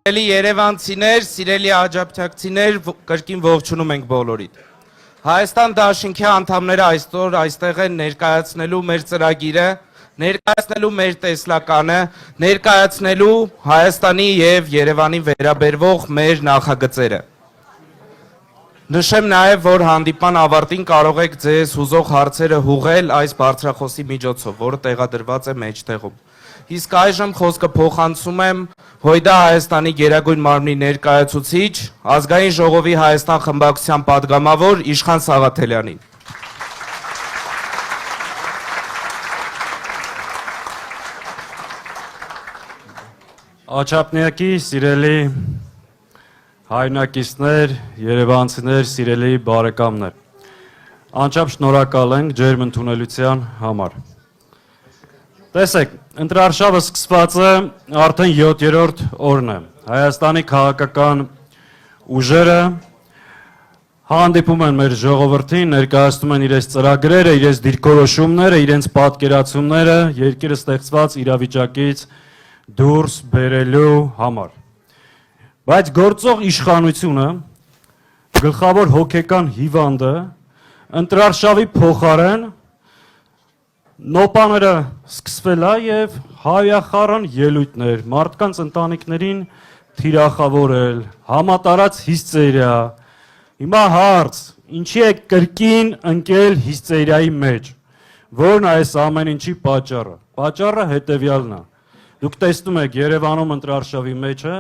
Սիրելի երևանցիներ, սիրելի աջակցություններ, կրկին ողջունում ենք բոլորիդ։ Հայաստան դաշինքի անդամները այսօր այստեղ են ներկայացնելու մեր ծրագիրը, ներկայացնելու մեր տեսլականը, ներկայացնելու Հայաստանի եւ Երևանի վերաբերվող մեր նախագծերը։ Նշեմ նաև, որ հանդիպման ավարտին կարող եք ձեզ հուզող հարցերը հուղել այս բարձրախոսի միջոցով, որը տեղադրված է մեջտեղում։ Իսկ այժմ խոսքը փոխանցում եմ Հույդա Հայաստանի Գերագույն մարմնի ներկայացուցիչ, Ազգային ժողովի Հայաստան խմբակցության պատգամավոր Իշխան Սաղաթելյանին։ Աչափնյակի սիրելի հայրենակիցներ, երևանցիներ, սիրելի բարեկամներ, անչափ շնորհակալ ենք ջերմ ընդունելության համար։ Տեսեք, ընտրարշավը սկսված է արդեն 7-րդ օրն է։ Հայաստանի քաղաքական ուժերը հանդիպում են մեր ժողովրդին, ներկայացնում են իրենց ծրագրերը, իրենց դիրքորոշումները, իրենց պատկերացումները երկիրը ստեղծված իրավիճակից դուրս բերելու համար։ Բայց գործող իշխանությունը, գլխավոր հոգեկան հիվանդը, ընտրարշավի փոխարեն նոպաները սկսվել է եւ հայախառն ելույթներ, մարդկանց ընտանիքներին թիրախավորել, համատարած հիստերիա։ Հիմա հարց, ինչի է կրկին ընկել հիստերիայի մեջ, որն այս ամեն ինչի պատճառը։ Պատճառը հետեւյալն է։ Դուք տեսնում եք Երևանում ընտրարշավի մեջ է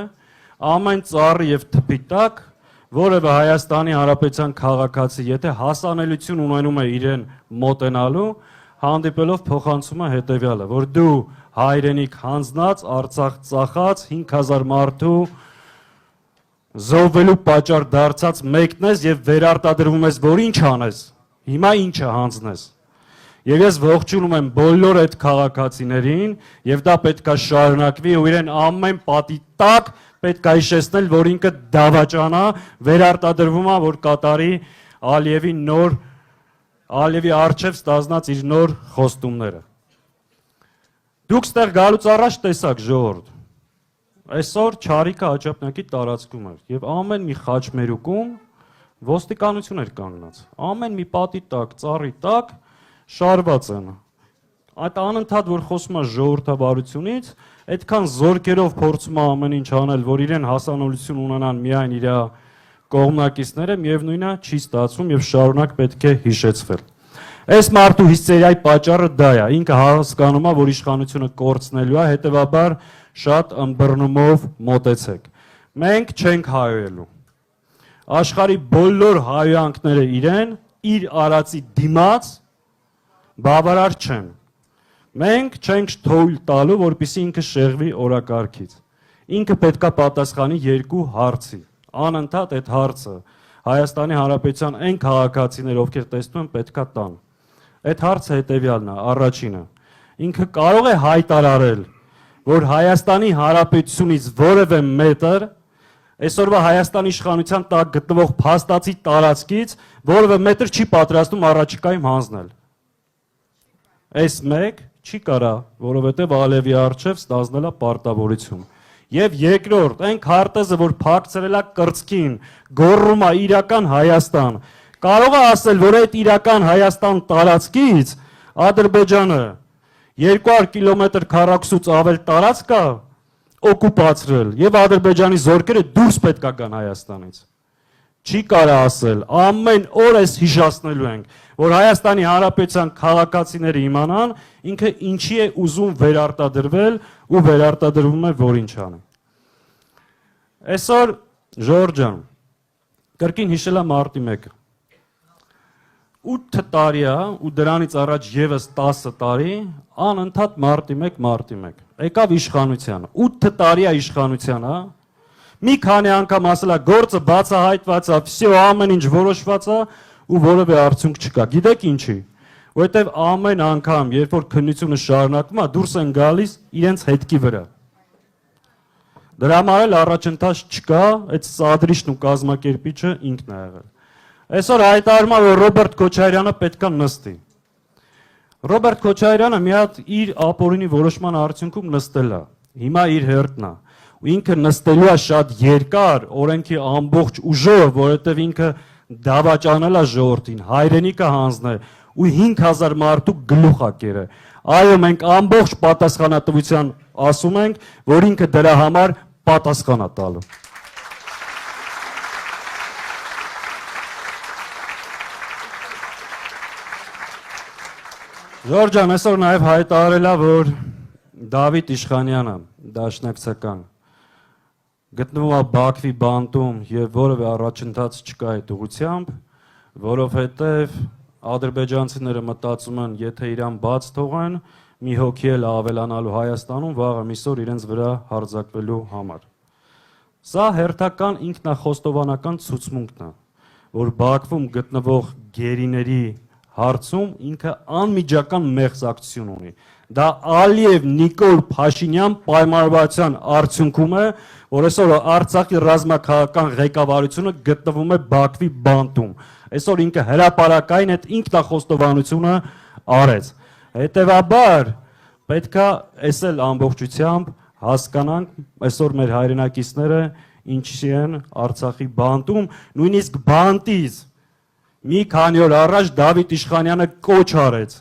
ամեն ծառի եւ թփի տակ որևէ Հայաստանի Հանրապետության քաղաքացի, եթե հասանելիություն ունենում է իրեն մոտենալու, հանդիպելով փոխանցում է հետեւյալը, որ դու հայրենիք հանձնած, Արցախ ծախած 5000 մարդու զոհվելու պատճառ դարձած մեկն ես եւ վերարտադրվում ես, որ ինչ անես, հիմա ինչը հանձնես։ Եվ ես ողջունում եմ բոլոր այդ քաղաքացիներին եւ դա պետքա շարունակվի ու իրեն ամեն պատի տակ պետք է հիշեցնել, որ ինքը դավաճանա, վերարտադրվում է, որ կատարի Ալիևի արչև ստազնած իր նոր խոստումները։ Դուք ստեղ գալուց առաջ տեսակ ժողովուրդ։ Այսօր Չարիքը Աչափնյակի տարածքում էր եւ ամեն մի խաչմերուկում ոստիկանություն էր կանգնած։ Ամեն մի պատի տակ, ծառի տակ շարված են։ Այդ անընդհատ որ խոսում է ժողովրդավարությունից, այդքան զորքերով փորձում է ամեն ինչ անել, որ իրեն հասանելիություն ունենան միայն իր կողմնակիցները, միևնույնն է չի ստացվում եւ շարունակ պետք է հիշեցվել։ Այս մարդու հիստերիայի պատճառը դա է, ինքը հասկանում է, որ իշխանությունը կորցնելու է, հետեւաբար շատ ըմբռնումով մոտեցեք։ Մենք չենք հայոյելու։ Աշխարհի բոլոր հայոյանքները իրեն իր արածի դիմաց բավարար չեն։ Մենք չենք թույլ տալու, որպեսզի ինքը շեղվի օրակարգից։ Ինքը պետքա պատասխանի երկու հարցի։ Անընդհատ այդ հարցը Հայաստանի Հանրապետության այն քաղաքացիներ, ովքեր տեսնում են, պետքա տան։ Այդ հարցը հետևյալն է, առաջինը։ Ինքը կարող է հայտարարել, որ Հայաստանի Հանրապետությունից որևէ մետր այսօրվա Հայաստանի իշխանության տակ գտնվող փաստացի տարածքից որևէ մետր չի պատրաստում առաջիկայում հանձնել։ Այս մեկ չի կարա, որովհետև Ալիևի արչև ստանձնել է պարտավորություն։ Եվ երկրորդ, այն քարտեզը, որ փակցրել է կրծքին, գոռում է իրական Հայաստան, կարող է ասել, որ այդ իրական Հայաստան տարածքից Ադրբեջանը 200 կիլոմետր քառակուսուց ավել տարածք է օկուպացրել եւ Ադրբեջանի զորքերը դուրս պետք է գան Հայաստանից։ Չի կարա ասել, ամեն օր էս հիշացնելու ենք, որ Հայաստանի Հանրապետության քաղաքացիները իմանան, ինքը ինչի է ուզում վերարտադրվել ու վերարտադրվում է, որ ինչ անի։ Այսօր Ժորժ ջան, կրկին հիշել է մարտի 1-ը։ 8 տարի է ու դրանից առաջ եւս 10 տարի անընդհատ մարտի 1 եկավ իշխանությանը։ 8 տարի է իշխանությանը, մի քանի անգամ ասել է գործը բացահայտված է, всё ամեն ինչ որոշված է ու որևէ արդյունք չկա։ Գիտեք ինչի։ Որովհետև ամեն անգամ, երբ որ քննությունը շարունակվում է, դուրս են գալիս իրենց հետքի վրա։ Դրա համար էլ առաջընթաց չկա, այդ սադրիչն ու կազմակերպիչը ինքն է եղել։ Այսօր հայտարարում է, որ Ռոբերտ Քոչարյանը պետքա նստի։ Ռոբերտ Քոչարյանը մի հատ իր ապօրինի որոշման արդյունքում նստել է։ Հիմա իր հերթն է։ ու ինքը նստելու է շատ երկար օրենքի ամբողջ ուժով, որովհետև ինքը դավաճանել է ժողովրդին, հայրենիքը հանձնել ու 5000 մարդու գլուխ է կերել։ Այո, մենք ամբողջ պատասխանատվության ասում ենք, որ ինքը դրա համար պատասխան է տալու։ Ժորժ ջան, այսօր նաև հայտարարել է, որ Դավիթ Իշխանյանը դաշնակցական գտնվում է Բաքվի բանտում եւ որևէ առաջընթաց չկա այդ ուղղությամբ, որովհետեւ ադրբեջանցիները մտածում են, եթե իրան բաց թողեն, մի հոգի էլ ավելանալու Հայաստանում վաղը միսօր իրենց վրա հարձակվելու համար։ Սա հերթական ինքնախոստովանական ցուցմունքն է, որ Բաքվում գտնվող գերիների հարցում ինքը անմիջական մեղսակցություն ունի։ Դա Ալիև Նիկոլ Փաշինյան պայմանավորվածության արդյունքում է, որ այսօր Արցախի ռազմաքաղաքական ղեկավարությունը գտնվում է Բաքվի բանտում։ Այսօր ինքը հրապարակային այդ ինքնախոստովանությունը արեց։ Հետևաբար պետք է այս էլ ամբողջությամբ հասկանանք այսօր մեր հայրենակիցները ինչի են Արցախի բանտում, նույնիսկ բանտից մի քանի օր առաջ Դավիթ Իշխանյանը կոչ արեց,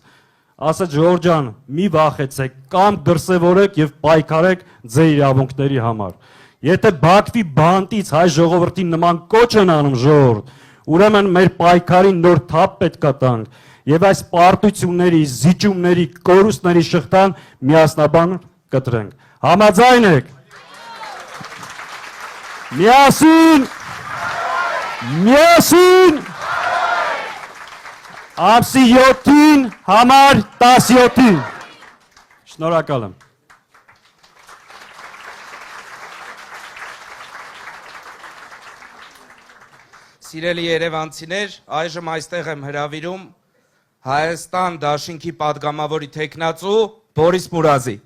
ասաց Ժորժ ջան, մի վախեցեք, կամ դրսևորեք եւ պայքարեք ձեր իրավունքների համար։ Եթե Բաքվի բանտից հայ ժողովրդին նման կոչ են անում ժողովուրդ, ուրեմն մեր պայքարին նոր թափ պետք է տանք եւ այս պարտությունների, զիջումների, կորուստների շղթան միասնաբար կտրենք։ Համաձայն եք։ Միասին Ամսի 7-ին համար 17-ին։ Շնորհակալ եմ։ Սիրելի երևանցիներ, այժմ այստեղ եմ հրավիրում Հայաստան Դաշինքի падգամավորի տեխնացու Բորիս Մուրազի։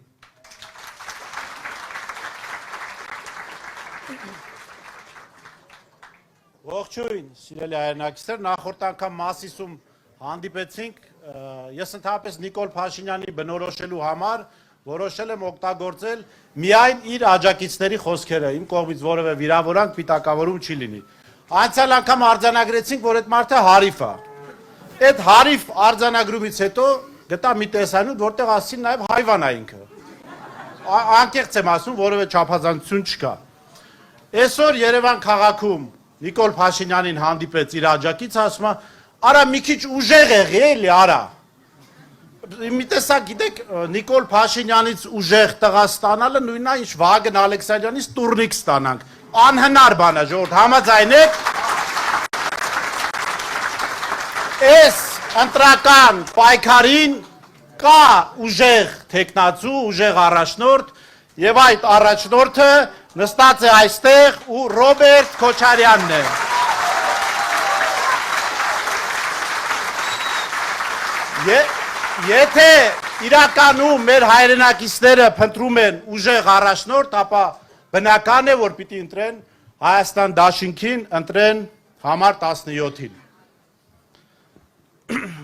Ողջույն, սիրելի հայրենակիցներ, նախորդ անգամ Մասիսում հանդիպեցինք, ես ընդհանրապես Նիկոլ Փաշինյանի բնորոշելու համար որոշել եմ օգտագործել միայն իր աջակիցների խոսքերը, իմ կողմից որևէ վիրավորանք, պիտակավորում չի լինի։ Անցյալ անգամ արձանագրեցինք, որ այդ մարդը հարիվ է։ Այդ հարիվ արձանագրումից հետո գտա մի տեսանյութ, որտեղ ասին նաև հայվան է ինքը։ Անկեղծ եմ ասում, որևէ չափազանցություն չկա։ Այսօր Երևան քաղաքում Նիկոլ Փաշինյանին հանդիպեց իր աջակիցը, ասում է, արա մի քիչ ուժեղ եղի էլի, արա։ Մի տեսակ գիտեք, Նիկոլ Փաշինյանից ուժեղ տղա ստանալը նույնն է, ինչ Վագն Ալեքսանդրանից տուրնիկ ստանանք։ Անհնար բան է, ժողովուրդ, համաձայն եք։ Այս ընտրական պայքարին կա ուժեղ տեխնացու, ուժեղ առաջնորդ, եւ այդ առաջնորդը նստած է այստեղ ու Ռոբերտ Քոչարյանն է։ Եթե իրականում մեր հայրենակիցները փնտրում են ուժեղ առաջնորդ, ապա բնական է, որ պիտի ընտրեն Հայաստան Դաշինքին, ընտրեն համար 17-ին։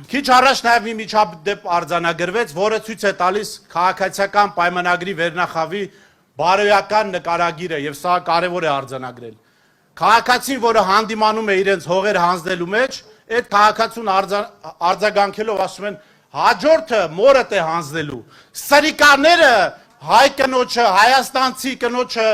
Քիչ առաջ նաև մի միջադեպ արձանագրվեց, որը ցույց է տալիս քաղաքացիական պայմանագրի վերնախավի բարոյական նկարագիրը եւ սա կարեւոր է արձանագրել։ Քաղաքացին, որը հանդիմանում է իրենց հողեր հանձնելու մեջ, այդ քաղաքացուն արձագանքելով ասում են հաջորդը մորդ է հանձնելու։ Սրիկաները հայ կնոջը, հայաստանցի կնոջը,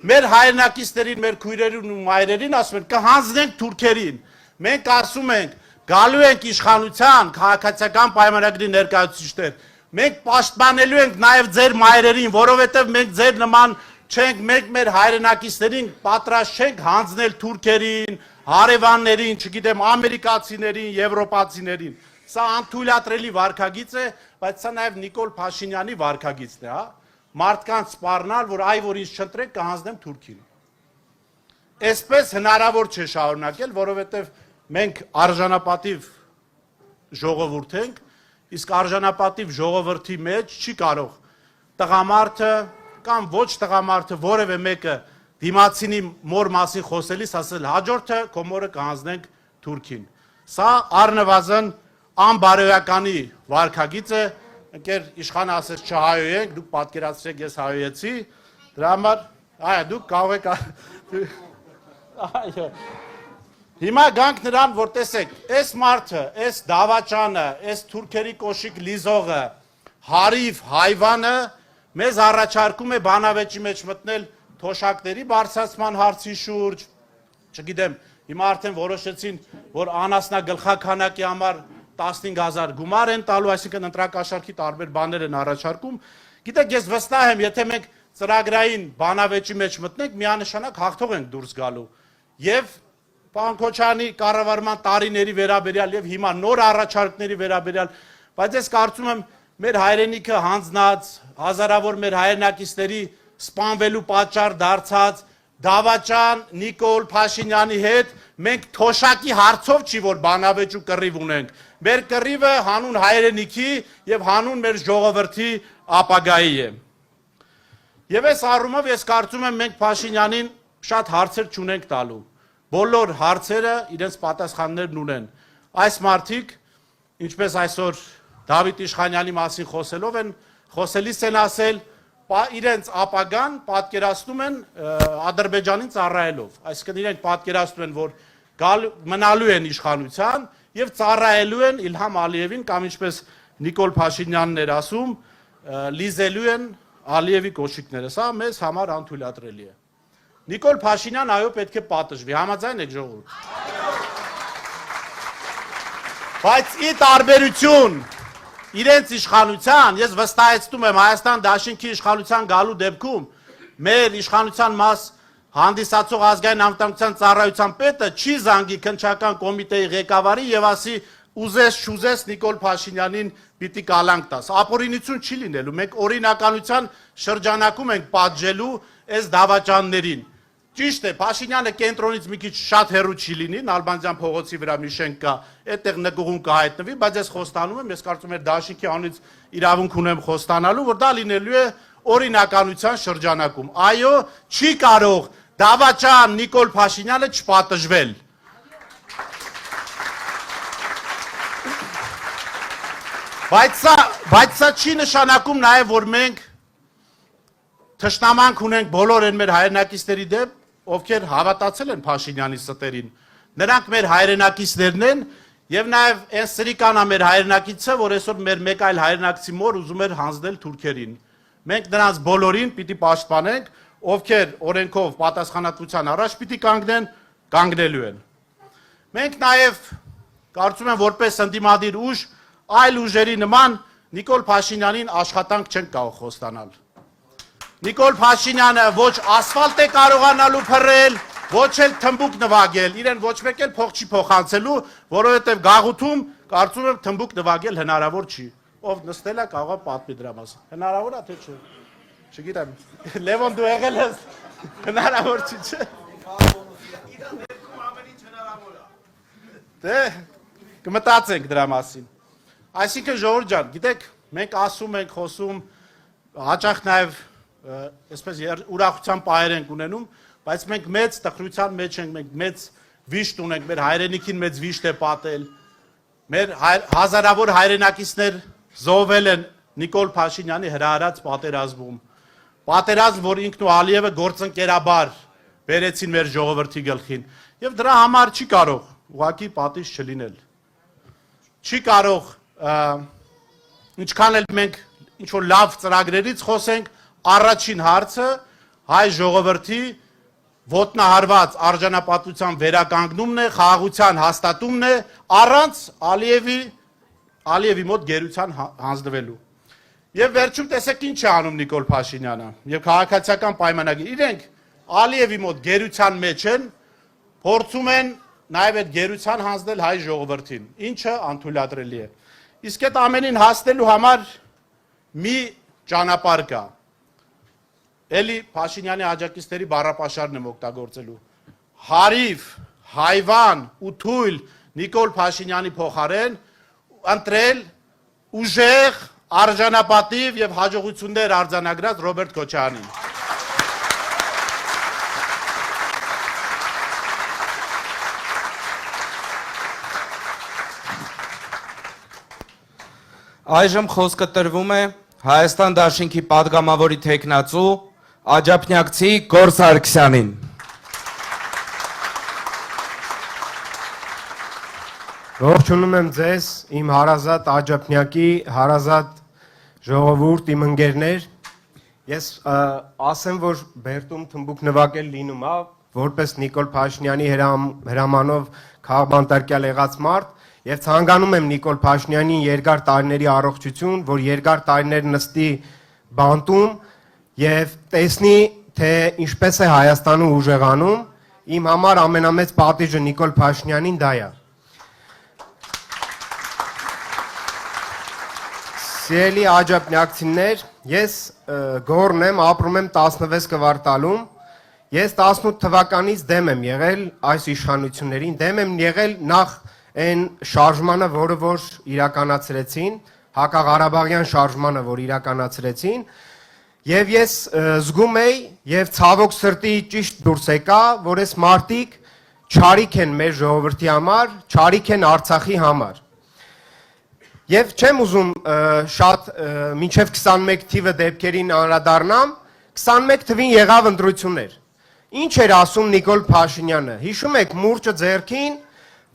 մեր հայրենակիցներին, մեր քույրերին ու մայրերին ասում են կհանձնենք թուրքերին։ Մենք ասում ենք գալու ենք իշխանության քաղաքացիական պայմանագրի ներկայացուցիչներ։ Մենք պաշտպանելու ենք նաև ձեր մայրերին, որովհետև մենք ձեր նման չենք, մենք մեր հայրենակիցներին պատրաստ չենք հանձնել թուրքերին, հարևաններին, չգիտեմ, ամերիկացիներին, եվրոպացիներին։ Սա անթույլատրելի վարքագիծ է, բայց սա նաև Նիկոլ Փաշինյանի վարքագիծն է, հա։ Մարդկանց սպառնալ, որ այ որ ինձ չընտրեք, կհանձնեմ Թուրքին։ Այսպես հնարավոր չէ շարունակել, որովհետև մենք արժանապատիվ ժողովուրդ ենք, իսկ արժանապատիվ ժողովրդի մեջ չի կարող տղամարդը կամ ոչ տղամարդը որևէ մեկը դիմացինի մոր մասին խոսելիս ասել հաջորդը քո մորը կհանձնենք Թուրքին։ Սա առնվազն անբարոյականի վարքագիծ է, ընկեր իշխանը ասեց չհայոյենք, դուք պատկերացրեք ես հայոյեցի, դրա համար Այո, դուք կարող եք այո։ Հիմա գանք նրան, որ տեսեք, այս մարդը, այս դավաճանը, այս թուրքերի կոշիկ լիզողը, հարիվ հայվանը մեզ առաջարկում է բանավեճի մեջ մտնել թոշակների բարձրացման հարցի շուրջ, չգիտեմ, հիմա արդեն որոշեցին, որ անասնագլխաքանակի համար 15,000 գումար են տալու, այսինքն ընտրակաշարքի տարբեր բաներ են առաջարկում։ Գիտեք, ես վստահ եմ, եթե մենք ծրագրային բանավեճի մեջ մտնենք, միանշանակ հաղթող ենք դուրս գալու։ Եվ պարոն Քոչարյանի կառավարման տարիների վերաբերյալ եւ հիմա նոր առաջարկների վերաբերյալ, բայց ես կարծում եմ մեր հայրենիքը հանձնած, հազարավոր մեր հայրենակիցների սպանվելու պատճառ դարձած Դավաճան Նիկոլ Փաշինյանի հետ մենք թոշակի հարցով չի որ բանավեճ ու կռիվ ունենք։ Մեր կռիվը հանուն հայրենիքի եւ հանուն մեր ժողովրդի ապագայի է։ Եվ այս առումով ես կարծում եմ մենք Փաշինյանին շատ հարցեր չունենք տալու։ Բոլոր հարցերը իրենց պատասխաններն ունեն։ Այս մարդիկ, ինչպես այսօր Դավիթ Իշխանյանի մասին խոսելիս են ասել, իրենց ապագան պատկերացնում են Ադրբեջանին ծառայելով։ Այսինքն իրենք պատկերացնում են, որ մնալու են իշխանության եւ ծառայելու են Իլհամ Ալիևին կամ ինչպես Նիկոլ Փաշինյանն էր ասում, լիզելու են Ալիևի կոշիկները։ Սա մեզ համար անթույլատրելի է։ Նիկոլ Փաշինյան այո պետք է պատժվի, համաձայն եք ժողովուրդ։ Բայց ի տարբերություն իրենց իշխանության, ես վստահեցնում եմ Հայաստան Դաշինքի իշխանության գալու դեպքում մեր իշխանության մաս հանդիսացող ազգային անվտանգության ծառայության պետը չի զանգի քննչական կոմիտեի ղեկավարի եւ ասի ուզես չուզես Նիկոլ Փաշինյանին պիտի կալանք տաս։ Ապօրինություն չի լինելու, մենք օրինականության շրջանակում ենք պատժելու այս դավաճաններին։ Ճիշտ է, Փաշինյանը կենտրոնից մի քիչ շատ հեռու չի լինի, Նալբանդյան փողոցի վրա մի շենք կա, այդտեղ նկուղում կհայտնվի, բայց ես խոստանում եմ, ես կարծում եմ Դաշինքի անունից իրավունք ունեմ խոստանալու, որ դա լինելու է օրինականության շրջանակում։ Այո, չի կարող դավաճան Նիկոլ Փաշինյանը չպատժվել։ Բայց սա չի նշանակում նաև, որ մենք թշնամանք ունենք բոլոր են մեր հայրենակիցների դեմ, ովքեր հավատացել են Փաշինյանի ստերին։ Նրանք մեր հայրենակիցներն են եւ նաեւ այն սրիկանա մեր հայրենակիցը, որ այսօր մեր մեկ այլ հայրենակցի մոր ուզում էր հանձնել թուրքերին։ Մենք նրանց բոլորին պիտի պաշտպանենք, ովքեր օրենքով պատասխանատվության առաջ պիտի կանգնեն, կանգնելու են։ Մենք նաեւ կարծում եմ որպես ընդդիմադիր ուժ այլ ուժերի նման Նիկոլ Փաշինյանին աշխատանք չեն կարող խոստանալ։ Նիկոլ Փաշինյանը ոչ ասֆալտ է կարողանալու փռել, ոչ էլ թմբուկ նվագել, իրեն ոչ մեկ էլ փող չի փոխանցելու, որովհետև գաղութում կարծում եմ թմբուկ նվագել հնարավոր չի։ Ով նստել է կարող է պատմի դրա մասին։ Հնարավոր է թե չէ։ Չգիտեմ։ Լևոն դու եղել ես։ Հնարավոր չի, չէ։ Դե կմտածենք դրա մասին։ Այսինքն ժողովուրդ ջան, գիտեք, մենք ասում ենք, խոսում, հաճախ նաև այսպես ուրախության պահեր ենք ունենում, բայց մենք մեծ տխրության մեջ ենք, մենք մեծ վիշտ ունենք, մեր հայրենիքին մեծ վիշտ է պատել, մեր հազարավոր հայրենակիցներ զոհվել են Նիկոլ Փաշինյանի հրահրած պատերազմում, պատերազմ, որ ինքն ու Ալիևը գործընկերաբար բերեցին մեր ժողովրդի գլխին, եւ դրա համար չի կարող ուղղակի պատիժ չլինել, չի կարող, ինչքան էլ մենք ինչ-որ լավ ծրագրերից խոսենք, առաջին հարցը հայ ժողովրդի ոտնահարված արժանապատվության վերականգնումն է, խաղաղության հաստատումն է, առանց Ալիևի մոտ գերության հանձնվելու։ Եվ վերջում տեսեք ինչ է անում Նիկոլ Փաշինյանը եւ քաղաքացիական պայմանագիր։ Իրենք Ալիևի մոտ գերության մեջ են, փորձում են նաեւ այդ գերության հանձնել հայ ժողովրդին, ինչը անթույլատրելի է։ Իսկ այդ ամենին հասնելու համար մի ճանապարհ կա։ Էլի Փաշինյանի աջակիցների բառապաշարն եմ օգտագործելու։ Հարիվ, հայվան ու թույլ Նիկոլ Փաշինյանի փոխարեն ընտրել ուժեղ, արժանապատիվ եւ հաջողություններ արձանագրած Ռոբերտ Քոչարյանին։ Այժմ խոսքը տրվում է Հայաստան Դաշինքի падգամավորի թեկնածու աջափնյակցի Գոր Սարգսյանին։ Ողջունում եմ ձեզ, իմ հարազատ աջափնյակի, հարազատ ժողովուրդ, իմ ընկերներ։ Ես ասեմ, որ Բերտում թմբուկ նվագել լինում է, որպես Նիկոլ Փաշինյանի հրամանով քաղաքբանտարկյալ եղած մարդ, եւ ցանկանում եմ Նիկոլ Փաշինյանին երկար տարիների առողջություն, որ երկար տարիներ նստի բանտում եւ տեսնի, թե ինչպես է Հայաստանը ուժեղանում։ Իմ համար ամենամեծ պատիժը Նիկոլ Փաշինյանին դա է։ Սիրելի աջափնյակցիներ, ես Գորն եմ, ապրում եմ 16 կվարտալում։ Ես 18 թվականից դեմ եմ եղել այս իշխանություններին, դեմ եմ եղել նախ այն շարժմանը, որը որ իրականացրեցին, հակաղարաբաղյան շարժմանը, որ իրականացրեցին, եւ ես զգում եի եւ ցավոք սրտի ճիշտ դուրս եկա, որ այս մարտիկ չարիք են մեր ժողովրդի համար, չարիք են Արցախի համար։ Եվ չեմ ուզում շատ մինչև 21 թիվը դեպքերին անդրադառնամ, 21 թվին եղավ ընտրություններ։ Ինչ էր ասում Նիկոլ Փաշինյանը։ Հիշում եք մուրճը ձեռքին,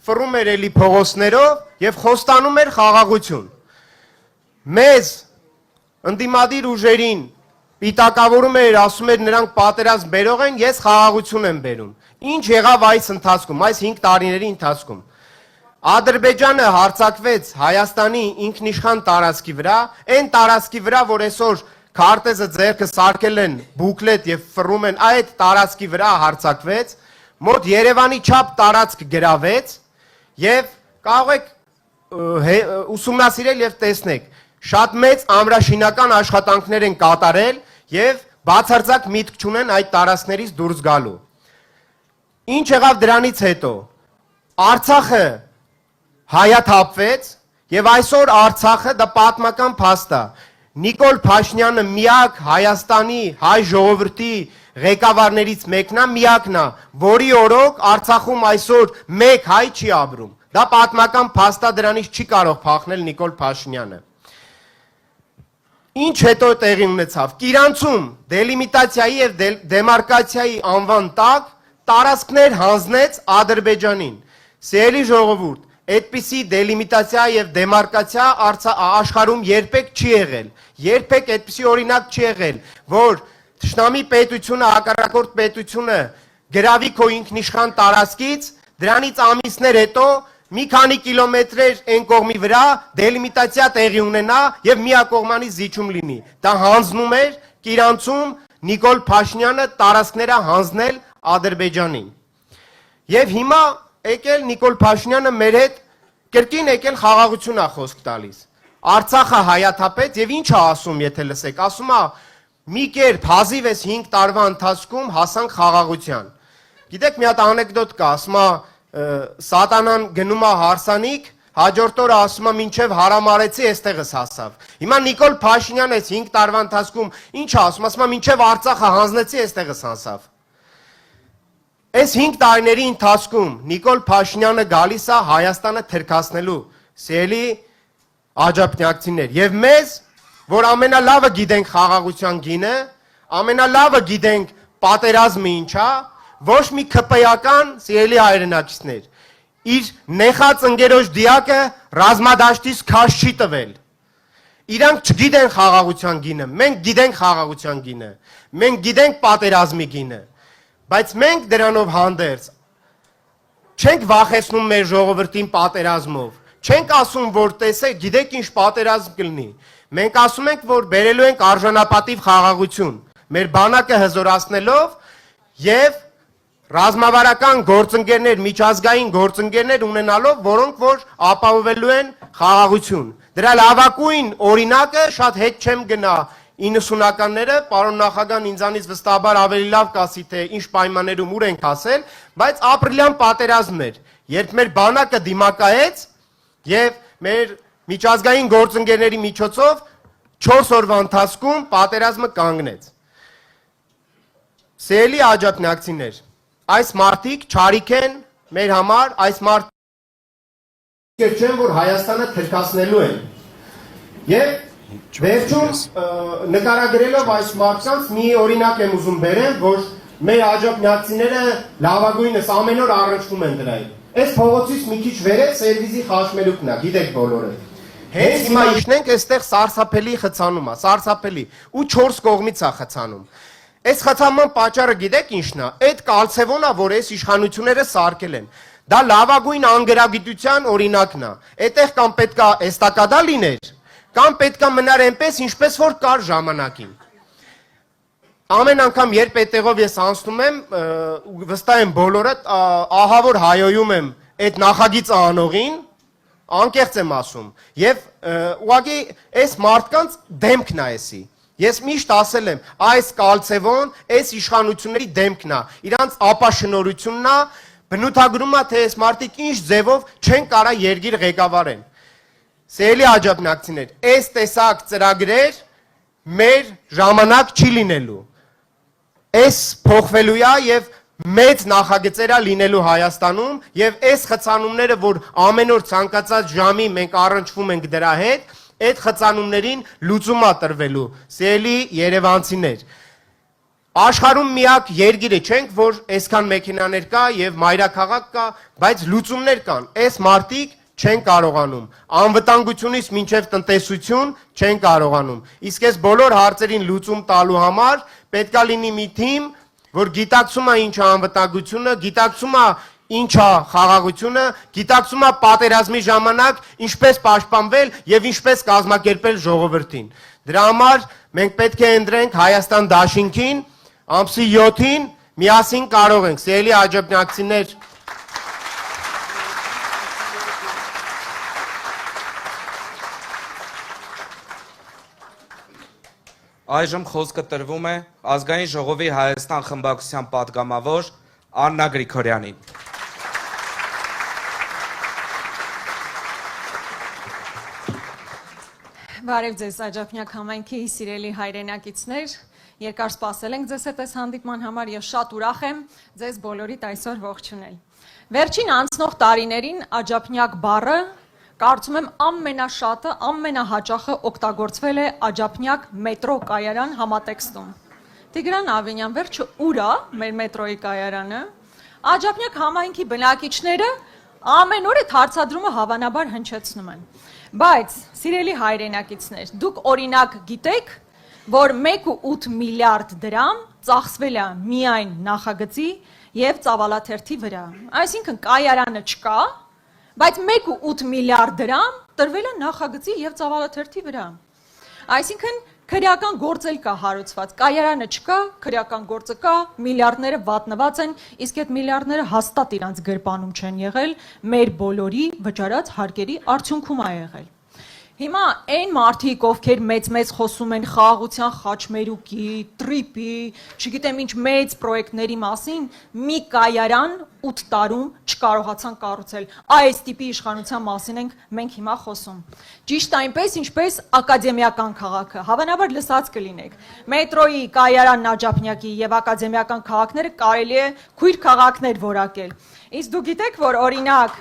ֆռում էր էլի փողոցներով եւ խոստանում էր խաղաղություն։ Մեզ ընդդիմադիր ուժերին պիտակավորում էր, ասում էր նրանք պատերազմ բերող են, ես խաղաղություն եմ բերում։ Ինչ եղավ այս ընթացքում, այս 5 տարիների ընթացքում։ Ադրբեջանը հարձակվեց Հայաստանի ինքնիշխան տարածքի վրա, այն տարածքի վրա, որ այսօր քարտեզը ձեռքը սարքել են բուկլետ եւ ֆռում են, այդ տարածքի վրա հարձակվեց, մոտ Երևանի չափ տարածք գրավեց եւ կարող եք ուսումնասիրել եւ տեսնեք, շատ մեծ ամրաշինական աշխատանքներ են կատարել եւ բացարձակ միտք չունեն այդ տարածքներից դուրս գալու։ Ինչ եղավ դրանից հետո։ Արցախը հայաթափվեց եւ այսօր Արցախը դա պատմական փաստ է։ Նիկոլ Փաշինյանը միակ Հայաստանի հայ ժողովրդի ղեկավարներից մեկն է, միակն է, որի օրոք Արցախում այսօր մեկ հայ չի ապրում։ Դա պատմական փաստ է, դրանից չի կարող փախնել Նիկոլ Փաշինյանը։ Ինչ հետո տեղի ունեցավ։ Կիրանցում դելիմիտացիայի եւ դեմարկացիայի անվան տակ տարածքներ հանձնեց Ադրբեջանին։ Սիրելի ժողովուրդ, այդպիսի դելիմիտացիա եւ դեմարկացիա աշխարհում երբեք չի եղել։ Երբեք այդպիսի օրինակ չի եղել, որ թշնամի պետությունը, հակառակորդ պետությունը գրավի քո ինքնիշխան տարածքից, դրանից ամիսներ հետո մի քանի կիլոմետրեր այն կողմի վրա դելիմիտացիա տեղի ունենա եւ միակողմանի զիջում լինի։ Դա հանձնում էր Կիրանցում Նիկոլ Փաշինյանը տարածքները հանձնել Ադրբեջանին։ Եվ հիմա եկել Նիկոլ Փաշինյանը մեր հետ կրկին եկել խաղաղություն է խոսք տալիս։ Արցախը հայաթափեց եւ ինչ է ասում, եթե լսեք, ասում է մի կերպ հազիվ էս 5 տարվա ընթացքում հասանք խաղաղության։ Գիտեք, մի հատ անեկդոտ կա, ասում է սատանան գնում է հարսանիք, հաջորդ օրը ասում է մինչև հարամարեցի էստեղս հասավ։ Հիմա Նիկոլ Փաշինյանը էս 5 տարվա ընթացքում ինչ է ասում է մինչև Արցախը հանձնեցի էստեղս հասավ։ Այս 5 տարիների ընթացքում Նիկոլ Փաշինյանը գալիս է Հայաստանը թրքացնելու, սիրելի աջափնյակցիներ, եւ մեզ, որ ամենալավը գիտենք խաղաղության գինը, ամենալավը գիտենք պատերազմը ինչ է, ոչ մի ԿՊ-ական, սիրելի հայրենակիցներ, իր նեխած ընկերոջ դիակը ռազմադաշտից քաշ չի տվել։ Իրանք չգիտեն խաղաղության գինը, մենք գիտենք խաղաղության գինը, մենք գիտենք պատերազմի գինը։ Բայց մենք դրանով հանդերձ չենք վախեցնում մեր ժողովրդին պատերազմով, չենք ասում, որ տեսեք, գիտեք ինչ պատերազմ կլինի։ Մենք ասում ենք, որ բերելու ենք արժանապատիվ խաղաղություն, մեր բանակը հզորացնելով եւ ռազմավարական գործընկերներ, միջազգային գործընկերներ ունենալով, որոնք որ ապահովելու են խաղաղություն։ Դրա լավագույն օրինակը շատ հետ չեմ գնա 90-ականները, պարոն նախագահն ինձանից վստահաբար ավելի լավ կասի, թե ինչ պայմաններում ուր ենք հասել, բայց ապրիլյան պատերազմն էր, երբ մեր բանակը դիմակայեց եւ մեր միջազգային գործընկերների միջոցով 4 օրվա ընթացքում պատերազմը կանգնեց։ Սիրելի աջափնյակցիներ, այս մարդիկ չարիք են մեր համար, այս մարդիկ չեն, որ Հայաստանը թրքացնելու են։ Եվ Վերջում նկարագրելով այս մարդկանց մի օրինակ եմ ուզում բերեմ, որ մեր աջակցիները լավագույնս ամեն օր առնչվում են դրային։ Այս փողոցից մի քիչ վերև սերվիզի խաչմերուկն է, գիտեք բոլորը։ Հենց հիմա իջնենք, այստեղ սարսափելի խցանում է, սարսափելի ու 4 կողմից է խցանում։ Այս խցանման պատճառը գիտեք ինչն է։ Այդ կալցևոնը, որ այս իշխանությունները սարքել են, դա լավագույն անգրագիտության օրինակն է։ Այդտեղ կամ պետքա էստակադա լիներ, կամ պետքա մնար այնպես, ինչպես որ կար ժամանակին։ Ամեն անգամ երբ այդտեղով ես անցնում եմ, վստահ եմ բոլորը ահավոր հայոյում եմ այդ նախագիծը անողին, անկեղծ եմ ասում, եւ ուղղակի այս մարդկանց դեմքն է էսի։ Ես միշտ ասել եմ, այս կալցևոն, այս իշխանությունների դեմքն է, իրանց ապաշնորհությունն է, բնութագրում է, թե այս մարդիկ ինչ ձևով չեն կարա երկիր ղեկավարեն։ Սիրելի աջակցիներ, այս տեսակ ծրագրեր մեր ժամանակ չի լինելու։ Այս փոխվելու է եւ մեծ նախագծեր է լինելու Հայաստանում եւ այս խցանումները, որ ամեն օր ցանկացած ժամի մենք առնչվում ենք դրա հետ, այդ խցանումներին լուծում է տրվելու։ Սիրելի երևանցիներ, աշխարհում միակ երկիրը չենք, որ այսքան մեքենաներ կա եւ մայրաքաղաք կա, բայց լուծումներ կան։ Այս մարդիկ չեն կարողանում, անվտանգությունից մինչև տնտեսություն չեն կարողանում։ Իսկ այս բոլոր հարցերին լուծում տալու համար պետք է լինի մի թիմ, որ գիտակցում է ինչ է անվտանգությունը, գիտակցում է ինչ է խաղաղությունը, գիտակցում է պատերազմի ժամանակ ինչպես պաշտպանվել եւ ինչպես կազմակերպել ժողովրդին։ Դրա համար մենք պետք է ընտրենք Հայաստան դաշինքին, ամսի 7-ին միասին կարող ենք, սիրելի աջակցիներ, Այժմ խոսքը տրվում է Ազգային ժողովի Հայաստան խմբակցության պատգամավոր Աննա Գրիգորյանին։ Բարև ձեզ Աջափնյակ համայնքի սիրելի հայրենակիցներ, երկար սպասել ենք ձեզ հետ այս հանդիպման համար եւ շատ ուրախ եմ ձեզ բոլորիդ այսօր ողջունել։ Վերջին անցնող տարիներին Աջափնյակ բառը կարծում եմ ամենաշատը, ամենահաճախը օգտագործվել է Աջափնյակ մետրո կայարան համատեքստում։ Տիգրան Ավենյան, վերջը ուր է մեր մետրոյի կայարանը։ Աջափնյակ համայնքի բնակիչները ամեն օր այդ հարցադրումը հավանաբար հնչեցնում են։ Բայց, սիրելի հայրենակիցներ, դուք օրինակ գիտեք, որ 1.8 միլիարդ դրամ ծախսվել է միայն նախագծի եւ ծավալաթերթի վրա։ Այսինքն կայարանը չկա, բայց 1.8 միլիարդ դրամ տրվել է նախագծի եւ ծավալաթերթի վրա։ Այսինքն քրեական գործ էլ կա հարուցված, կայարանը չկա, քրեական գործը կա, միլիարդները վատնված են, իսկ այդ միլիարդները հաստատ իրանց գրպանում չեն եղել, մեր բոլորի վճարած հարկերի արդյունքում է եղել։ Հիմա այն մարդիկ, ովքեր մեծ խոսում են խաղաղության խաչմերուկի, տրիպի, չգիտեմ ինչ մեծ պրոյեկտների մասին, մի կայարան 8 տարում չկարողացան կառուցել։ Այս տիպի իշխանության մասին ենք մենք հիմա խոսում։ Ճիշտ այնպես, ինչպես ակադեմիական քաղաքը, հավանաբար լսած կլինեք։ Մետրոյի, կայարանն Աջափնյակի եւ ակադեմիական քաղաքները կարելի է քույր քաղաքներ որակել։ Իսկ դուք գիտեք, որ օրինակ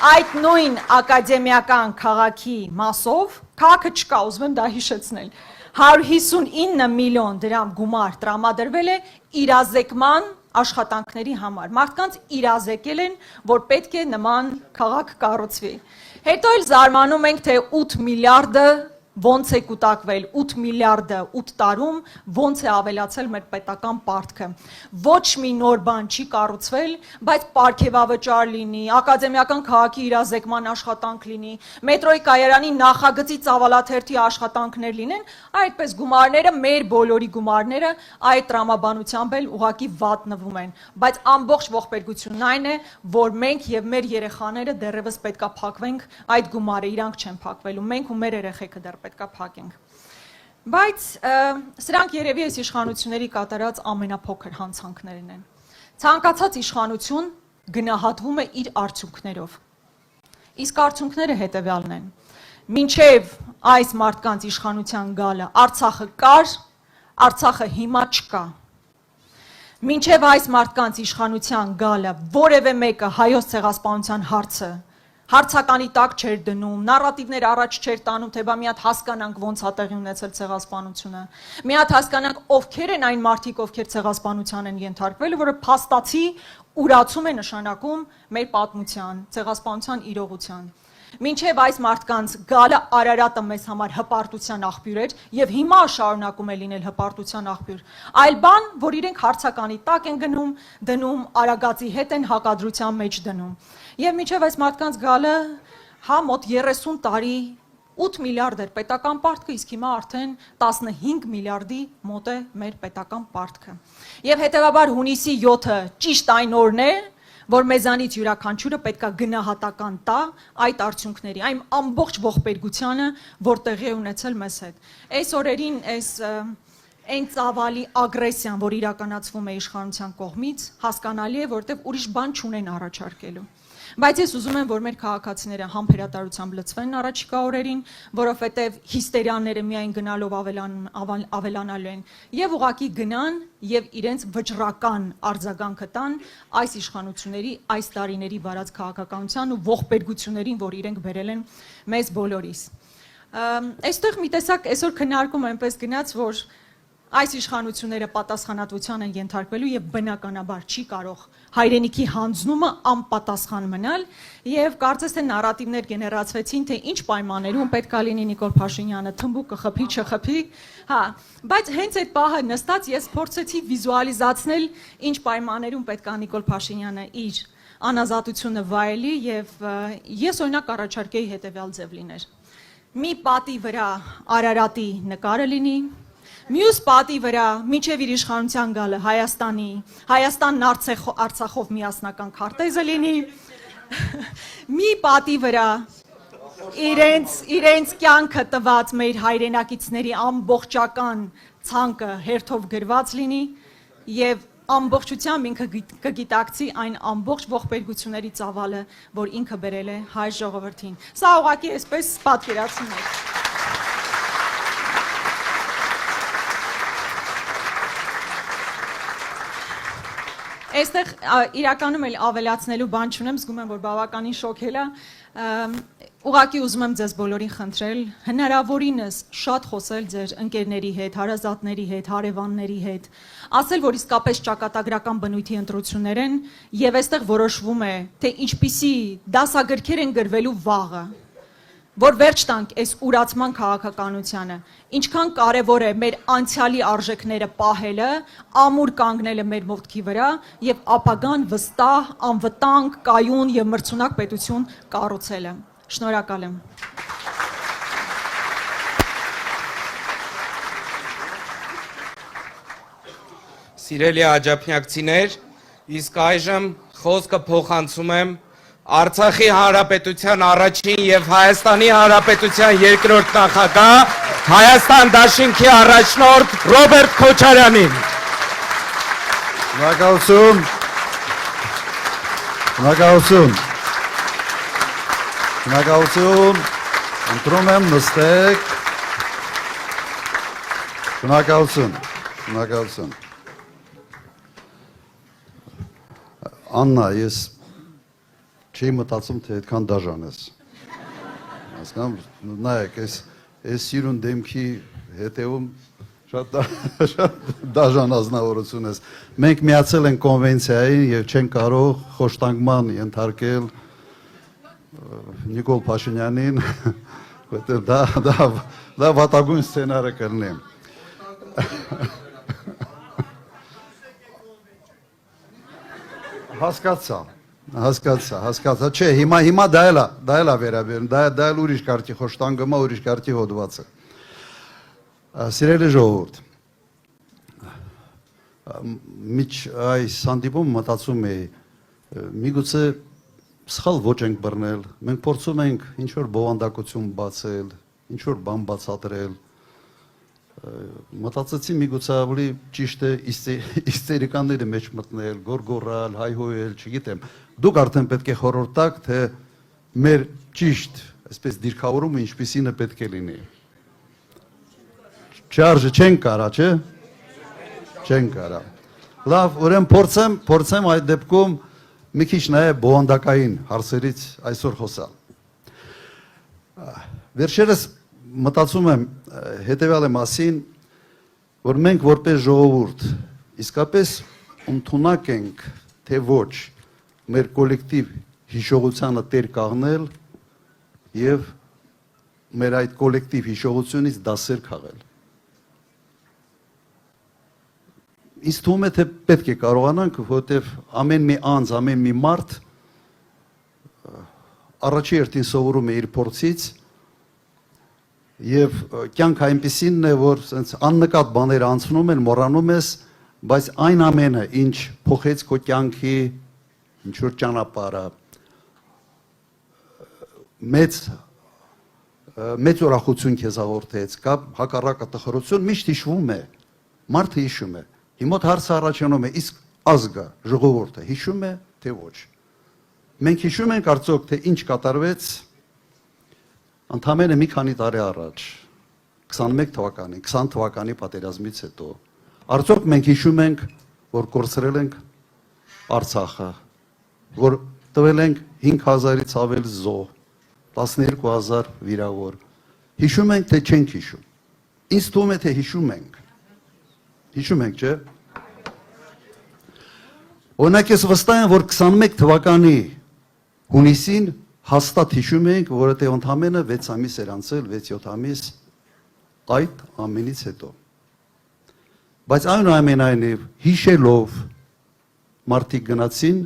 այդ նույն ակադեմիական քաղաքի մասով, քաղաքը չկա, ուզում եմ դա հիշեցնել, 159 միլիոն դրամ գումար տրամադրվել է իրազեկման աշխատանքների համար։ Մարդկանց իրազեկել են, որ պետք է նման քաղաք կառուցվի։ Հետո էլ զարմանում ենք, թե 8 միլիարդը ոնց է կուտակվել, 8 միլիարդը 8 տարում ոնց է ավելացել մեր պետական պարտքը։ Ոչ մի նոր բան չի կառուցվել, բայց պարգևավճար լինի, ակադեմիական քաղաքի իրազեկման աշխատանք լինի, մետրոյի կայարանի նախագծի ծավալաթերթի աշխատանքներ լինեն, այդպես գումարները, մեր բոլորի գումարները այդ տրամաբանությամբ էլ ուղղակի վատնվում են։ Բայց ամբողջ ողբերգությունն այն է, որ մենք եւ մեր երեխաները դեռևս պետքա փակվենք այդ գումարը, իրանք չեն փակվելու, մենք ու մեր երեխեքը դեռ պետքա փակենք։ Բայց սրանք երևի այս իշխանությունների կատարած ամենափոքր հանցանքներն են։ Ցանկացած իշխանություն գնահատվում է իր արդյունքներով։ Իսկ արդյունքները հետևյալն են։ Մինչև այս մարդկանց իշխանության գալը Արցախը կար, Արցախը հիմա չկա։ Մինչև այս մարդկանց իշխանության գալը որևէ մեկը հայոց ցեղասպանության հարցը հարցականի տակ չէր դնում, նարատիվներ առաջ չէր տանում, թե բա մի հատ հասկանանք ոնց է տեղի ունեցել ցեղասպանությունը։ Մի հատ հասկանանք ովքեր են այն մարդիկ, ովքեր ցեղասպանության են ենթարկվել, որը փաստացի ուրացում է նշանակում մեր պատմության, ցեղասպանության իրողության։ Մինչև այս մարդկանց գալը Արարատը մեզ համար հպարտության աղբյուր էր եւ հիմա շարունակում է լինել հպարտության աղբյուր։ Այլ բան, որ իրենք հարցականի տակ են դնում, Արագածի հետ են հակադրության մեջ դնում։ Եվ մինչև այս մարդկանց գալը հա մոտ 30 տարի 8 միլիարդ էր պետական պարտքը, իսկ հիմա արդեն 15 միլիարդի մոտ է մեր պետական պարտքը։ Եվ հետեւաբար հունիսի 7-ը ճիշտ այն օրն է, որ մեզանից յուրաքանչյուրը պետքա գնահատական տա այդ արդյունքների, այն ամբողջ ողբերգությանը, որ տեղի է ունեցել մեզ հետ։ Այս օրերին այն ծավալի ագրեսիան, որ իրականացվում է իշխանության կողմից, հասկանալի է, որովհետև ուրիշ բան չունեն առաջարկելու։ Բայց ես ուզում եմ, որ մեր քաղաքացիները համբերատարությամբ լցվեն առաջիկա օրերին, որովհետև հիստերիաները միայն գնալով ավելանալու են, եւ ուղղակի գնան եւ իրենց վճռական արձագանքը տան այս իշխանությունների այս տարիների վարած քաղաքականության ու ողբերգություններին, որ իրենք բերել են մեզ բոլորիս։ Այստեղ մի տեսակ այսօր քննարկում այնպես գնաց, որ այս իշխանությունները պատասխանատվության են ենթարկվելու եւ բնականաբար չի կարող հայրենիքի հանձնումը անպատասխան մնալ եւ կարծես թե նարատիվներ գեներացվեցին, թե ինչ պայմաններում պետք է լինի Նիկոլ Փաշինյանը թմբուկը խփի, չխփի, հա, բայց հենց այդ պահը նստած ես փորձեցի վիզուալիզացնել ինչ պայմաններում պետք է Նիկոլ Փաշինյանը իր անազատությունը վայելի եւ ես օրինակ առաջարկեի հետեւյալ ձև լիներ։ Մի պատի վրա Արարատի նկարը լինի, մյուս պատի վրա մինչև իր իշխանության գալը Հայաստանն Արցախով միասնական քարտեզը լինի, մի պատի վրա իրենց կյանքը տված մեր հայրենակիցների ամբողջական ցանկը հերթով գրված լինի եւ ամբողջությամբ ինքը կգիտակցի այն ամբողջ ողբերգությունների ծավալը, որ ինքը բերել է հայ ժողովրդին։ Սա ուղղակի այսպես պատկերացում է։ Այստեղ իրականում էլ ավելացնելու բան չունեմ, զգում եմ, որ բավականին շոքել է։ Ուղղակի ուզում եմ ձեզ բոլորին խնդրել, հնարավորինս շատ խոսել ձեր ընկերների հետ, հարազատների հետ, հարևանների հետ, ասել, որ իսկապես ճակատագրական բնույթի ընտրություններ են եւ այստեղ որոշվում է, թե ինչպիսի դասագրքեր են գրվելու վաղը, որ վերջ տանք այս ուրացման քաղաքականությանը, ինչքան կարևոր է մեր անցյալի արժեքները պահելը, ամուր կանգնելը մեր ոտքի վրա եւ ապագան վստահ, անվտանգ, կայուն եւ մրցունակ պետություն կառուցելը։ Շնորհակալ եմ։ Սիրելի աջափնյակցիներ, իսկ այժմ խոսքը փոխանցում եմ Արցախի Հանրապետության առաջին եւ Հայաստանի Հանրապետության երկրորդ նախագահ Հայաստան Դաշինքի առաջնորդ Ռոբերտ Քոչարյանին։ Շնորհակալություն։ Շնորհակալություն։ Շնորհակալություն։ Ընտրում եմ նստեք։ Շնորհակալություն։ Շնորհակալություն։ Աննա, ես չի մտածում, թե այդքան դաժան ես։ Հասկանում, նայեք, այս սիրուն դեմքի հետևում շատ դաժան ազնվորություն ես։ Մենք միացել ենք կոնվենցիային եւ չենք կարող խոշտանգման ենթարկել Նիկոլ Փաշինյանին, որտեղ դա վատագույն սցենարը կլինի։ Հասկացա, չէ, հիմա դա էլ է վերաբերում, դա էլ ուրիշ կարգի խոշտանգումա, ուրիշ կարգի հոդվածը։ Սիրելի ժողովուրդ, միջ այս հանդիպում մտածում էի, միգուցե սխալ ոչ ենք բռնել, մենք փորձում ենք ինչ-որ բովանդակություն բացել, ինչ-որ բան բացատրել, մտածեցի միգուցե ավելի ճիշտ է իստերիկանների մեջ մտնել, գորգորալ, հայհոյել, չգիտեմ, դուք արդեն պետք է խորհուրդ տաք, թե մեր ճիշտ, այսպես դիրքավորումը ինչպիսին է պետք է լինի։ Չարժը չենք կարա, չէ։ Չենք կարա։ Լավ, ուրեմն փորձեմ այդ դեպքում մի քիչ նաև բովանդակային հարցերից այսօր խոսալ։ Վերջերս մտածում եմ հետևյալի մասին, որ մենք որպես ժողովուրդ իսկապես ընդունակ ենք, թե ոչ մեր կոլեկտիվ հիշողությանը տեր կաղնել եւ մեր այդ կոլեկտիվ հիշողությունից դասեր քաղել։ Ինձ թվում է, թե պետք է կարողանանք, որովհետև ամեն մի անձ, ամեն մի մարդ առաջի հերթին սովորում է իր փորձից եւ կյանքը այնպեսինն է, որ sense աննկատ բաներ անցնում են, մոռանում ես, բայց այն ամենը, ինչ փոխեց քո կյանքի ինչ որ ճանապարհը, մեծ ուրախություն քեզ հաղորդեց, կամ հակառակը տխրություն, միշտ հիշվում է, մարդը հիշում է։ Հիմա հարցը առաջանում է, իսկ ազգը, ժողովուրդը հիշում է, թե ոչ։ Մենք հիշում ենք արդյոք, թե ինչ կատարվեց ընդամենը մի քանի տարի առաջ, 21 թվականի, 20 թվականի պատերազմից հետո։ Արդյոք մենք հիշում ենք, որ կորցրել ենք Արցախը, որ տվել ենք 5000-ից ավել զոհ, 12000 վիրավոր։ Հիշում ենք, թե չենք հիշում։ Ինձ թվում է, թե հիշում ենք։ Հիշում ենք, չէ՞։ Օրինակ ես վստահ եմ, որ 21 թվականի հունիսին հաստատ հիշում ենք, որովհետև ընդամենը 6 ամիս էր անցել, 6-7 ամիս այդ ամենից հետո։ Բայց այնուամենայնիվ հիշելով մարդիկ գնացին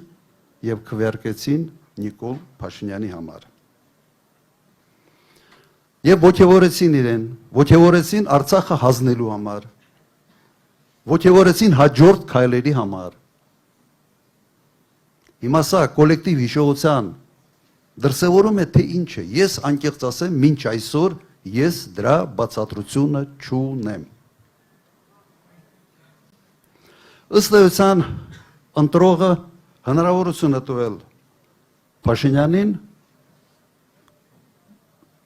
եւ քվեարկեցին Նիկոլ Փաշինյանի համար։ Եվ ոգևորեցին իրեն, ոգևորեցին Արցախը հանձնելու համար, ոգևորեցին հաջորդ քայլերի համար։ Հիմա սա կոլեկտիվ հիշողության դրսևորում է, թե ինչ է։ Ես անկեղծ ասեմ, մինչ այսօր ես դրա բացատրությունը չունեմ։ Ըստ էության ընտրողը հնարավորություն է տվել Փաշինյանին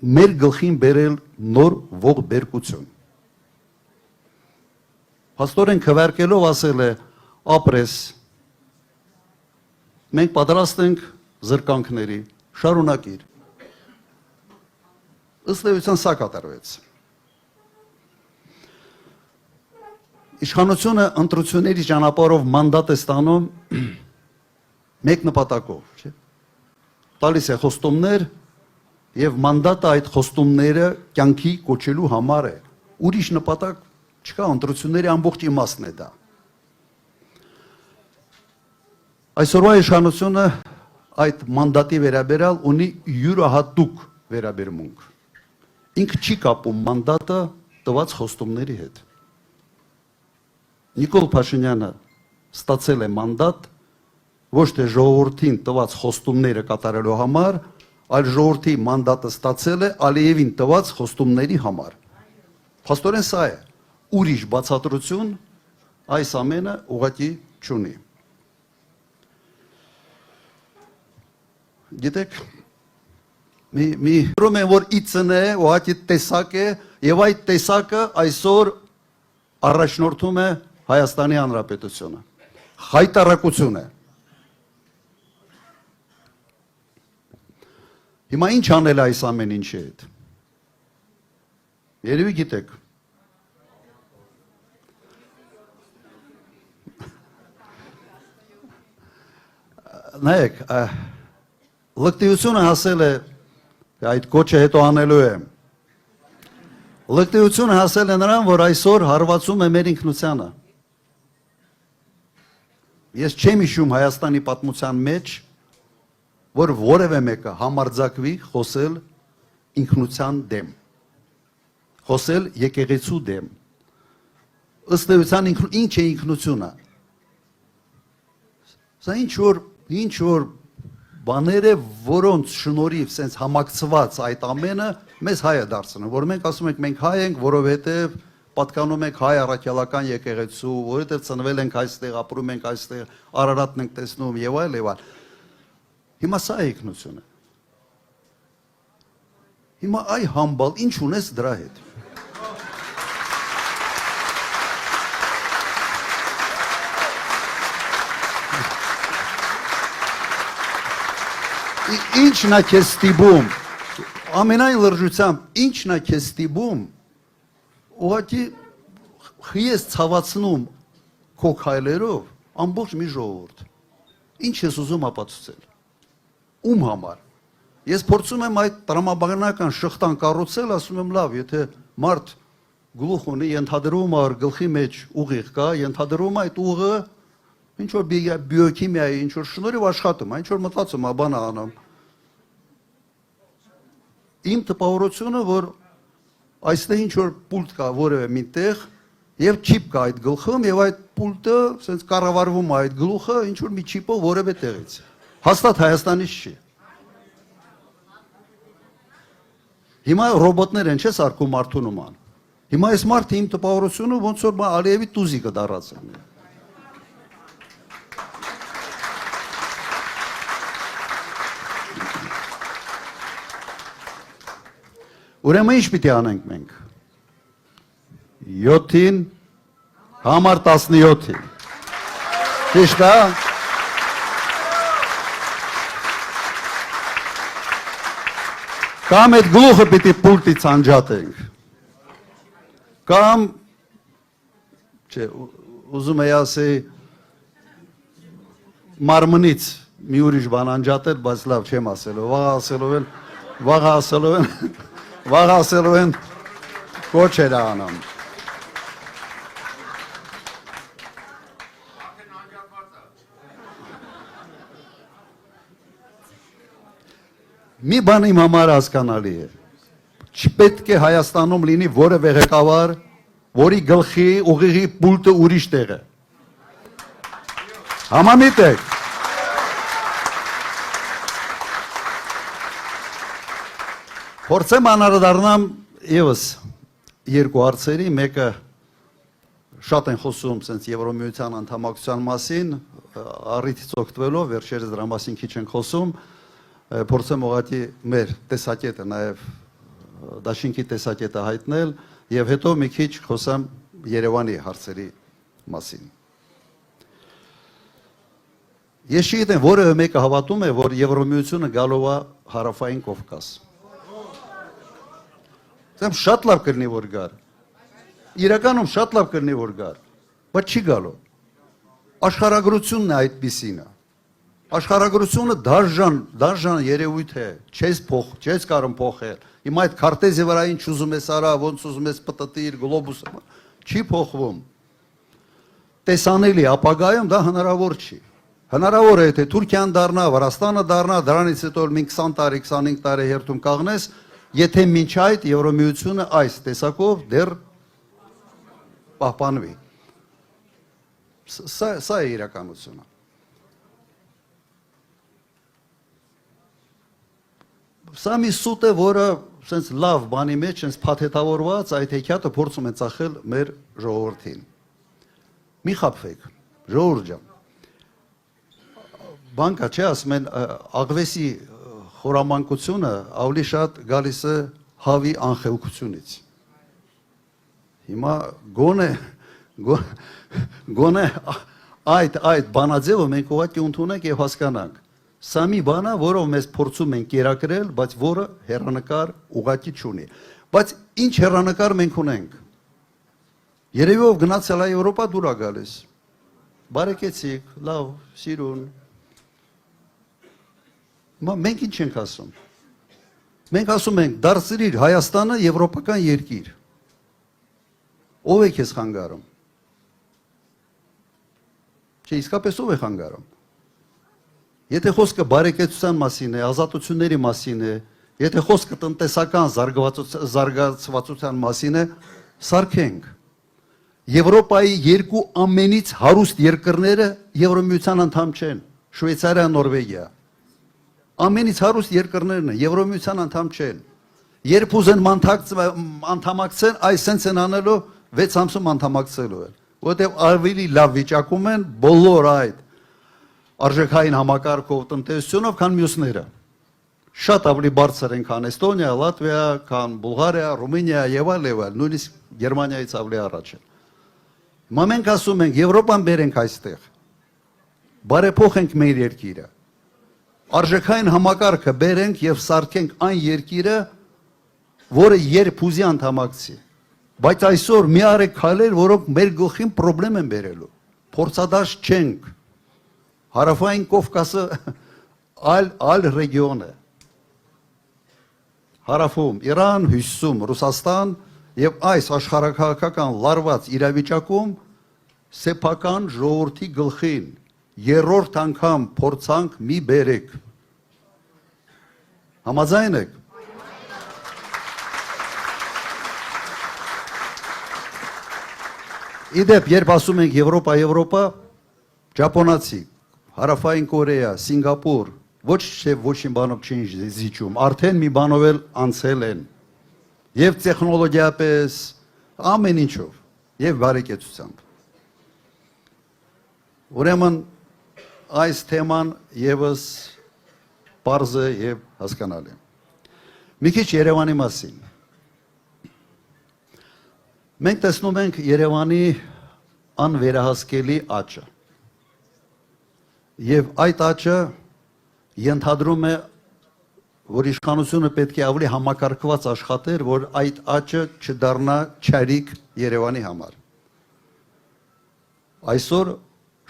մեր գլխին բերել նոր ողբերգություն։ Փաստորեն քվեարկելով ասել է ապրես, մենք պատրաստ ենք զրկանքների, շարունակիր։ Ըստ էության սա կատարվեց։ Իշխանությունը ընտրությունների ճանապարհով մանդատ է ստանում մեկ նպատակով, չէ՞։ Տալիս է խոստումներ եւ մանդատը այդ խոստումները կյանքի կոչելու համար է։ Ուրիշ նպատակ չկա, ընտրությունների ամբողջ իմաստն է դա։ Այսօրվա իշխանությունը այդ մանդատի վերաբերյալ ունի յուրահատուկ վերաբերմունք։ Ինքը չի կապում մանդատը տված խոստումների հետ։ Նիկոլ Փաշինյանը ստացել է մանդատ ոչ թե ժողովրդին տված խոստումները կատարելու համար, այլ ժողովրդի մանդատը ստացել է Ալիևին տված խոստումների համար։ Փաստորեն սա է։ Ուրիշ բացատրություն այս ամենը ուղղակի չունի։ Գիտեք, մի դրում են, որ իծն է, ուղղակի տեսակ է, եւ այդ տեսակը այսօր առաջնորդում է Հայաստանի Հանրապետությունը։ Հայտարարություն է։ Հիմա ինչ անել է այս ամեն ինչի հետ։ Երևի գիտեք։ Նայեք, լկտիությունը հասել է, այդ կոչը հետո անելու է։ Լկտիությունը հասել է նրան, որ այսօր հարվածում է մեր ինքնությանը։ Ես չեմ հիշում Հայաստանի պատմության մեջ, որ որևէ մեկը համարձակվի խոսել ինքնության դեմ, խոսել եկեղեցու դեմ։ Ըստ էության ինչ է ինքնությունը։ Սա ինչ որ բաներ է, որոնց շնորհիվ սենց համակցված այդ ամենը մեզ հայ է դարձնում, որ մենք ասում ենք մենք հայ ենք, որովհետև պատկանում ենք հայ առաքելական եկեղեցու, որովհետև ծնվել ենք այստեղ, ապրում ենք այստեղ, Արարատն ենք տեսնում եւ այլ եւ այլ։ Հիմա սա է ինքնությունը։ Հիմա այ համբալ, ինչ ունես դրա հետ։ Ինչն է քեզ ստիպում։ ամենայն լրջությամբ ինչն է քեզ ստիպում ուղղակի խիես ցավացնում քո քայլերով ամբողջ մի ժողովուրդ։ Ինչ ես ուզում ապացուցել։ Ում համար։ Ես փորձում եմ այդ տրամաբանական շղթան կառուցել, ասում եմ լավ, եթե մարդ գլուխ ունի, ենթադրում է գլխի մեջ ուղիղ կա, ենթադրում է այդ ուղը ինչ որ բիոքիմիայի, ինչ որ շնորհիվ աշխատում, ինչ որ մտածում է բան անում։ Իմ տպավորությունը, որ այստեղ ինչ որ պուլտ կա որևէ միտեղ եւ չիպ կա այդ գլխում եւ այդ պուլտը ասենց կառավարվում է այդ գլուխը ինչ որ մի չիպով որևէ տեղից։ Հաստատ Հայաստանից չի։ Հիմա ռոբոտներ են չէ սարքում մարդու նման։ Հիմա այս մարդը իմ տպավորությունը ոնց որ Ալիևի տուզիկը դառած է։ Ուրեմն ինչ պիտի անենք մենք։ 7-ին համար 17-ին։ Ճիշտ է։ Կամ այդ գլուխը պիտի պուլտից անջատենք։ Կամ չէ, ուզում եմ ասել մարմնից մի ուրիշ բան անջատել, բայց լավ չեմ ասելու, վաղ ասելու են կոչեր անում։ Մի բան իմ համար հասկանալի է։ Չպետք է Հայաստանում լինի որևէ ղեկավար, որի գլխի ուղիղի պուլտը ուրիշ տեղ է։ Համամիտ եք։ Փորձեմ անդրադառնամ եւս երկու հարցերի, մեկը շատ են խոսում sense Եվրոմիության անդամակցության մասին, առիթից օգտվելով վերջերս դրա մասին քիչ են խոսում, փորձեմ ուղղակի մեր տեսակետը նաեւ դաշինքի տեսակետը հայտնել եւ հետո մի քիչ խոսամ Երևանի հարցերի մասին։ Ես չգիտեմ որևէ մեկը հավատում է, որ Եվրոմիությունը գալով է Հարավային Կովկաս։ Դեմ շատ լավ կլինի որ գար։ Իրականում շատ լավ կլինի որ գար, բայց չի գալու։ Աշխարհագրությունն է այդպիսին է։ Աշխարհագրությունը դաժան երևույթ է, չես կարող փոխել։ Հիմա այդ քարտեզի վրա ինչ ուզում ես արա, ոնց ուզում ես պտտիր, գլոբուսը, չի փոխվում։ Տեսանելի ապագայում դա հնարավոր չի։ Հնարավոր է թե Թուրքիան դառնա, Վրաստանը դառնա, դրանից հետո մի 20 տարի, 25 տարի հերթում կաղնես, եթե մինչ այդ Եվրոմիությունը այս տեսակով դեռ պահպանվի։ Սա է իրականությունը։ Սա մի սուտ է, որը սենց լավ բանի մեջ, սենց փաթեթավորված այդ հեքիաթը փորձում են ծախել մեր ժողովրդին։ Մի խաբվեք, ժողովուրդ ջան։ Բանկա չէ, ասում են աղվեսի խորամանկությունը ավելի շատ գալիս է հավի անխելքությունից։ Հիմա գոնե այդ բանաձևը մենք ուղղակի ընդունենք եւ հասկանանք։ Սա մի բան է, որով մեզ փորձում են կերակրել, բայց որը հեռանկար ուղղակի չունի։ Բայց ինչ հեռանկար մենք ունենք։ Երևի ով գնացել է Եվրոպա դուր է գալիս։ Բարեկեցիկ, լավ, սիրուն։ Մենք ինչ ենք ասում։ Մենք ասում ենք դարձրիր Հայաստանը եվրոպական երկիր։ Ով է քեզ խանգարում։ Չէ, իսկապես ով է խանգարում։ Եթե խոսքը բարեկեցության մասին է, ազատությունների մասին է, եթե խոսքը տնտեսական զարգացվածության մասին է, սարքենք։ Եվրոպայի երկու ամենից հարուստ երկրները Եվրոմիության անդամ չեն, Շվեյցարիա, Նորվեգիա։ Ամենից հարուստ երկրներն են, Եվրոմիության անդամ չեն։ Երբ ուզեն անդամակցեն, այս սենց են անելու 6 ամսում անդամակցելու են, որովհետև ավելի լավ վիճակում են բոլոր այդ արժեքային համակարգով տնտեսությունով, քան մյուսները։ Շատ ավելի բարձր են, քան Էստոնիա, Լատվիա, քան Բուլղարիա, Ռումինիա եւ այլ, նույնիսկ Գերմանիայից ավելի առաջ են։ Հիմա մենք ասում ենք Եվրոպան բերենք այստեղ։ Բարեփոխենք մեր երկիրը։ Արժեքային համակարգը բերենք եւ սարքենք այն երկիրը, որը երբ ուզի անդամակցի։ Բայց այսօր մի արեք քայլեր, որոնք մեր գլխին խնդրեմ են բերելու։ Փորձադաշ չենք։ Հարավային Կովկասը այլ ռեգիոն է։ Հարավում Իրան, հյուսիսում Ռուսաստան եւ այս աշխարհակահաղական լարված իրավիճակում սեփական ժողովրդի գլխին երրորդ անգամ փորձանք մի բերեք։ Համաձայն եք։ Իդեպ, երբ ասում ենք Եվրոպա, ճապոնացի, Հարավային Կորեա, Սինգապուր, ոչ թե ոչինչ բանով չեն զիջում, արդեն մի բանով էլ անցել են։ Եվ տեխնոլոգիապես, ամեն ինչով, եւ բարեկեցությամբ։ Ուրեմն այս թեման եւս պարզ է եւ հասկանալի։ Մի քիչ Երևանի մասին։ Մենք տեսնում ենք Երևանի անվերահսկելի աճը։ Եվ այդ աճը ենթադրում է, որ իշխանությունը պետք է ավելի համակարգված աշխատեր, որ այդ աճը չդառնա չարիք Երևանի համար։ Այսօր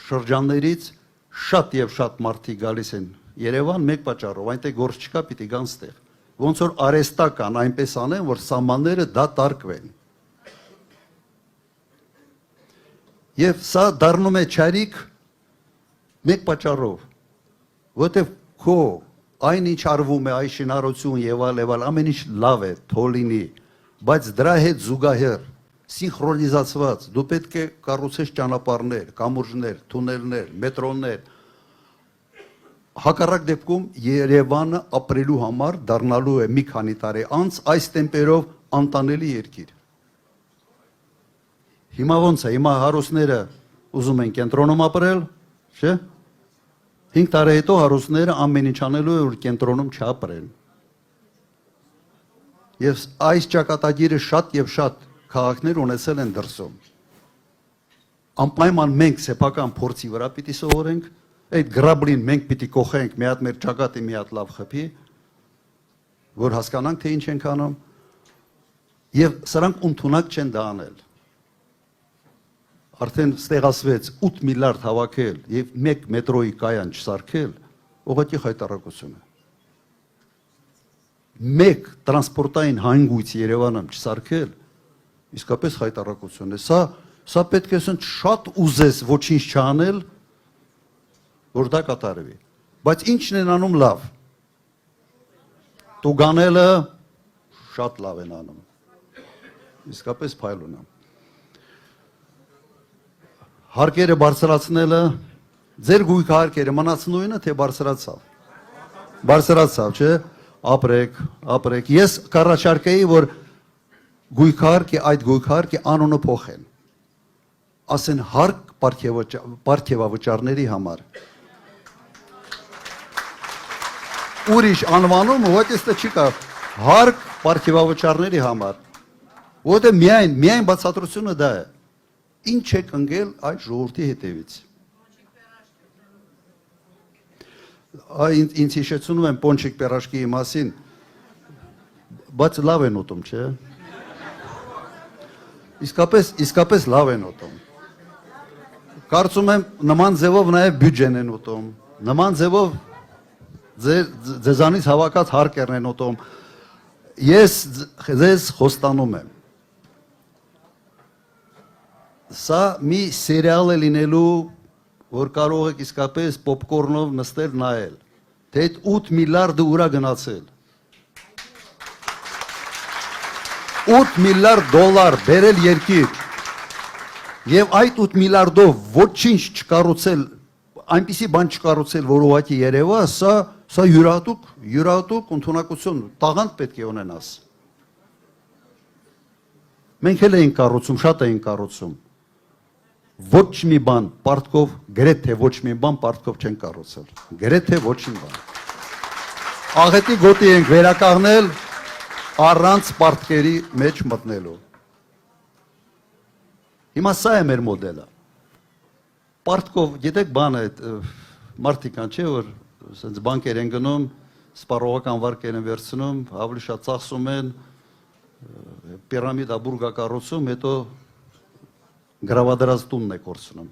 շրջաններից շատ եւ շատ մարդիկ գալիս են Երևան մեկ պատճառով, այնտեղ գործ չկա, պիտի գան ստեղ։ Ոնց որ արեստական այնպես անեն, որ սահմանները դատարկվեն։ Եվ սա դառնում է չարիք մեկ պատճառով, որտեղ քո այն ինչ արվում է, այս շինարարություն եւ այլ, ամեն ինչ լավ է, թող լինի, բայց դրա հետ զուգահեռ սինխրոնիզացված դու պետք է կառուցես ճանապարհներ, կամուրջներ, թունելներ, մետրոներ։ Հակառակ դեպքում Երևանը ապրելու համար դառնալու է մի քանի տարի անց այս տեմպերով անտանելի երկիր։ Հիմա ոնց է, հիմա հարուստները ուզում են կենտրոնում ապրել, չէ՞։ 5 տարի հետո հարուստները ամեն ինչ անելու է, որ կենտրոնում չապրեն։ Եվ այս ճակատագիրը շատ եւ շատ քաղաքներ ունեցել են դրսում։ Անպայման մենք սեփական փորձի վրա պիտի սովորենք, այդ գրաբլին մենք պիտի կողենք, մի հատ մեր ճակատի մի հատ լավ խփի, որ հասկանանք, թե ինչ ենք անում, եւ սրանք ընդունակ չեն դա անել։ Արդեն ստեղծվեց 8 միլիարդ հավաքել եւ 1 մետրոյի կայան չսարքել, ուղղակի խայտարակություն է։ 1 տրանսպորտային հանգույց Երևանում չսարքել, իսկապես խայտարակություն է։ Սա պետք է ասենք շատ ուզես ոչինչ չանել, որ դա կատարվի։ Բայց ինչն են անում լավ։ Տուգանելը շատ լավ են անում։ Իսկապես փայլուն է։ Հարկերը բարձրացնելը, ձեր գույքահարկերը մնաց նույնը, թե բարձրացավ։ Բարձրացավ, չէ՞։ Ապրեք։ Ես կառաջարկեի, որ այդ գույքահարկի անունը փոխեն։ Ասեն հարկ պարգևավճարների համար։ Ուրիշ անվանում ոչինչ չի կա։ Հարկ պարգևավճարների համար։ Որտե միայն բացատրությունը դա է։ Ինչ է կնգել այդ ժողովրդի հետևից։ Ինձ հիշեցնում եմ Պոնչիկ Պերաշկիի մասին, բայց լավ են ուտում, չէ՞։ Իսկապես լավ են ուտում։ Կարծում եմ նման ձևով նաև բյուջեն են ուտում, նման ձևով ձեզանից հավաքած հարկերն են ուտում։ Ես ձեզ խոստանում եմ, սա մի սերիալ է լինելու, որ կարող եք իսկապես պոպկորնով նստել նայել, թե այդ 8 միլիարդը ուրա գնացել։ 8 միլիարդ դոլար բերել երկիր եւ այդ 8 միլիարդով ոչինչ չկառուցել, այնպիսի բան չկառուցել, որ ուղղակի երևա, սա յուրահատուկ ընդունակություն, տաղանդ պետք է ունենաս։ Մենք էլ էինք կառուցում, շատ էինք կառուցում։ Ոչ մի բան պարտքով, գրեթե ոչ մի բան պարտքով չեն կառուցել։ Գրեթե ոչ մի բան։ Աղետի գոտի ենք վերականգնել առանց պարտքերի մեջ մտնելու։ Հիմա սա է մեր մոդելը։ Պարտքով, գիտեք բան է, մարդիկ կան, չէ, որ ասենց բանկեր են գնում, սպառողական վարկեր են վերցնում, ավելի շատ ծախսում են, պիրամիդա բուրգակառուցում, հետո գրավադրած տունն է կորցնում։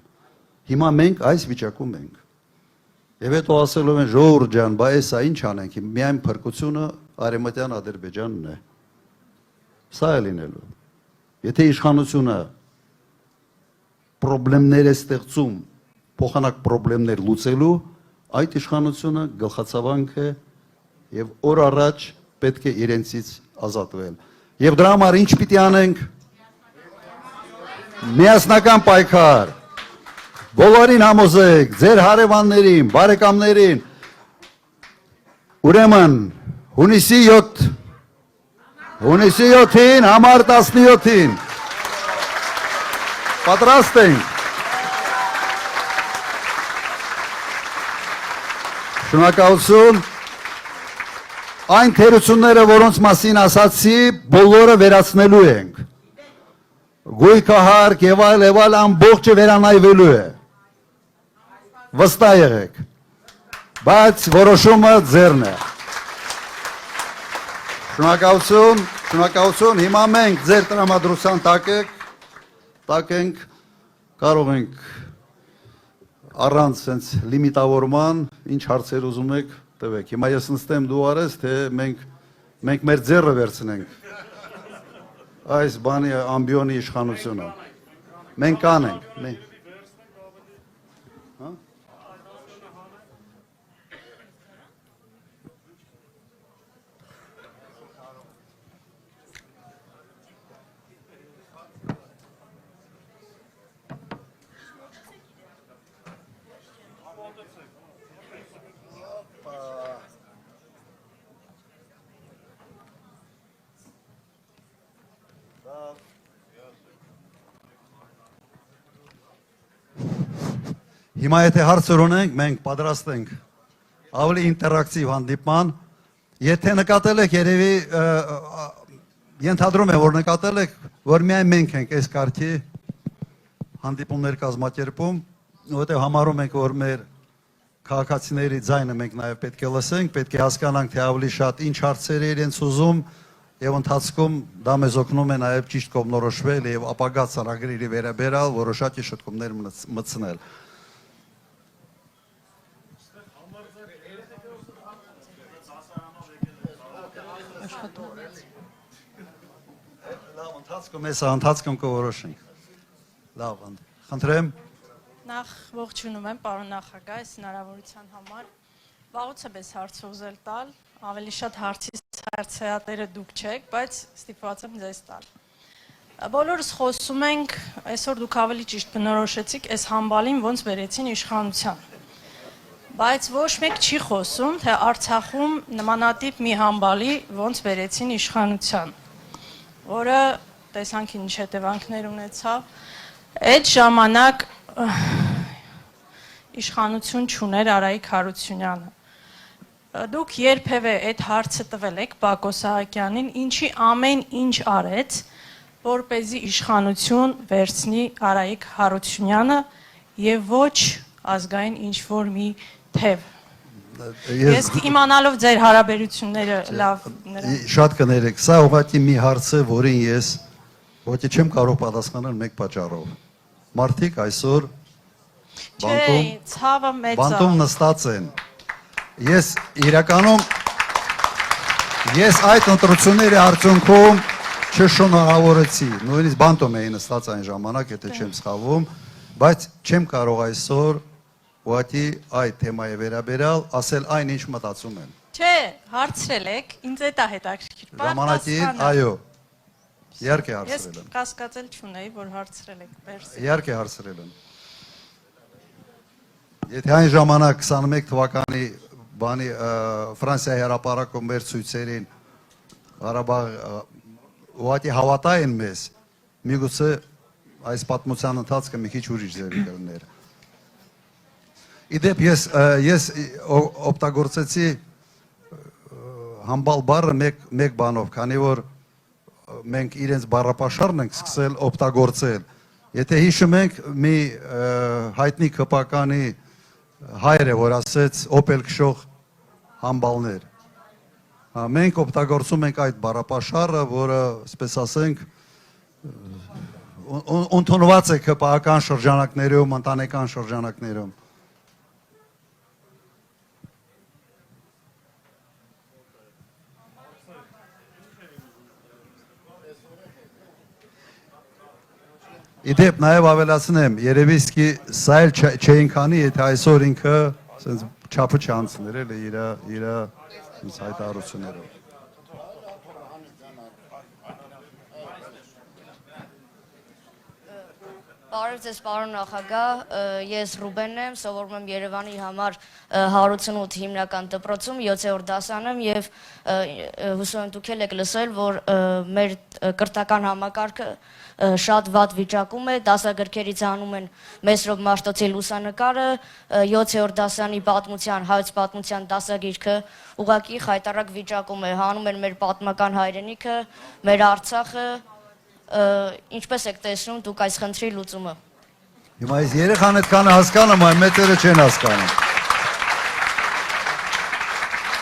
Հիմա մենք այս վիճակում ենք։ Եվ հետո ասելով են ժողովուրդ ջան, բա էսա ինչ անենք, միայն փրկությունը Արևմտյան Ադրբեջանն է։ Սա է լինելու։ Եթե իշխանությունը խնդիրներ է ստեղծում, փոխանակ խնդիրներ լուծելու, այդ իշխանությունը գլխացավանք է եւ օր առաջ պետք է իրենցից ազատվել։ Եվ դրա համար ինչ պիտի անենք։ Միասնական պայքար։ Բոլորին համոզեք, ձեր հարևաններին, բարեկամներին, ուրեմն հունիսի 7-ին, համար 17-ին, պատրաստ ենք, շնորհակալություն, այն թերությունները, որոնց մասին ասացի, բոլորը վերացնելու ենք, գույքը հարկ եւ այլ ամբողջը վերանայվելու է, վստահ եղեք, բայց որոշումը ձերն է։ Շնորհակալություն, հիմա մենք ձեր տրամադրության տակ ենք, կարող ենք առանց sense լիմիտավորման, ինչ հարցեր ուզում եք տվեք։ Հիմա ես նստեմ դու արես, թե մենք մեր ձեռը վերցնենք այս բանի ամբիոնի իշխանությունը։ Մենք կանենք։ Հիմա եթե հարցեր ունենք, մենք պատրաստ ենք ավելի ինտերակտիվ հանդիպման, եթե նկատել եք, երևի ենթադրում եմ, որ նկատել եք, որ միայն մենք ենք այս կարգի հանդիպումներ կազմակերպում, որտեղ համարում ենք, որ մեր քաղաքացիների ձայնը մենք նաև պետք է լսենք, պետք է հասկանանք, թե ավելի շատ ինչ հարցեր է իրենց ուզում, եւ ընթացքում դա մեզ օգնում է նաև ճիշտ կողմնորոշվել եւ ապագա ծրագրերի վերաբերյալ որոշակի շտկումներ մտցնել։ Լավ, ընթացքում կորոշենք։ Լավ, խնդրեմ։ Նախ ողջունում եմ պարոն նախագահ, այս հնարավորության համար։ Վաղուց եմ այս հարցը ուզել տալ, ավելի շատ հարցից հարցեատերը դուք չեք, բայց ստիպված եմ ձեզ տալ։ Բոլորս խոսում ենք, այսօր դուք ավելի ճիշտ բնորոշեցիք այս համբալին ոնց բերեցին իշխանության։ Բայց ոչ մեկ չի խոսում, թե Արցախում նմանատիպ մի համբալի ոնց բերեցին իշխանության, որը տեսանք ինչ հետևանքներ ունեցավ։ Այդ ժամանակ իշխանություն չուներ Արայիկ Հարությունյանը։ Դուք երբևէ այդ հարցը տվել եք Բակո Սահակյանին, ինչի ամեն ինչ արեց, որպեսզի իշխանություն վերցնի Արայիկ Հարությունյանը եւ ոչ ազգային ինչ-որ մի թև։ Ես իմանալով ձեր հարաբերությունները լավ նրան։ Շատ կներեք, սա ուղղակի մի հարց է, որին ես ոչ չեմ կարող պատասխանել մեկ պատճառով։ Մարդիկ այսօր բանտում նստած են։ Ես իրականում այդ ընտրությունների արդյունքում չշնորհավորեցի, նույնիսկ բանտում էի նստած այն ժամանակ, եթե չեմ սխալվում, բայց չեմ կարող այսօր ուղղակի այդ թեմայի վերաբերյալ ասել այն ինչ մտածում եմ։ Չէ, հարցրել եք, ինձ դա հետաքրքիր։ Ժամանակին, այո, իհարկե հարցրել եմ։ Ես կասկածել չունեի, որ հարցրել եք, պերսի։ Իհարկե հարցրել եմ։ Եթե այն ժամանակ 21 թվականի բանի Ֆրանսիայի հրապարակում մեր ցույցերին Ղարաբաղ ուղղակի հավատային մեզ, միգուցե այս պատմության ընթացքը մի քիչ ուրիշ ձևի կլիներ։ Իդեպ ես օգտագործեցի համբալ բառը մեկ բանով, քանի որ մենք իրենց բառապաշարն ենք սկսել օգտագործել։ Եթե հիշում ենք մի հայտնի քպականի հայր է, որ ասեց օպել քշող համբալներ։ Մենք օգտագործում ենք այդ բառապաշարը, որը, ասպես ասենք, ընդունված է ԿՊԱ-ական շրջանակներում, ընտանեկան շրջանակներում։ Իդեպ նաև ավելացնեմ, երևի իսկի սա էլ չէին քանի, եթե այսօր ինքը ասենց չափը չանցներ էլ իր հայտարարություններով։ Բարև ձեզ, պարոն նախագահ, ես Ռուբենն եմ, սովորում եմ Երևանի համար 188 հիմնական դպրոցում 7-րդ դասան եմ եւ հուսով եմ դուք եք լսել, որ մեր կրթական համակարգը շատ վատ վիճակում է, դասագրքերից հանում են Մեսրոպ Մաշտոցի լուսանկարը, 7-րդ դասանի պատմության, հայոց պատմության դասագիրքը ուղղակի խայտառակ վիճակում է, հանում են մեր պատմական հայրենիքը, մեր Արցախը, ինչպես եք տեսնում դուք այս խնդրի լուծումը։ Հիմա այս երեխան այդքանը հասկանում, այ մեծերը չեն հասկանում։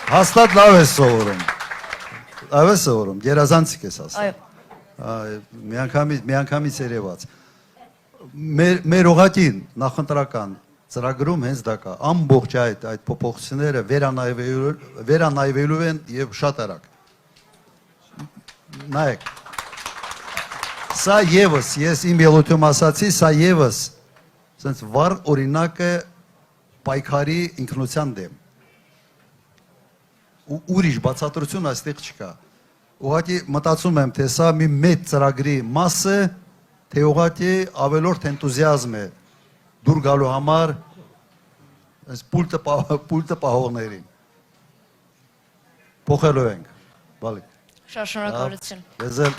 Հաստատ լավ ես սովորում։ Լավ ես սովորում, գերազանցիկ ես ասում։ Միանգամից երևաց։ Մեր օղակին նախընտրական ծրագրում հենց դա կա։ Ամբողջ այդ փոփոխությունները վերանայվելու են եւ շատ արագ։ Նայեք։ Սա եւս, ես իմ ելույթում ասացի, սա եւս ասենց վառ օրինակ է պայքարի ինքնության դեմ։ Ուրիշ բացատրություն այստեղ չկա։ Ուղղակի մտածում եմ, թե սա մի մեծ ծրագրի մաս է, թե ուղղակի ավելորդ էնտուզիազմ է դուր գալու համար այս պուլտը պահողներին։ Փոխելու ենք։ Բալի։ Շատ շնորհակալություն։ Ես էլ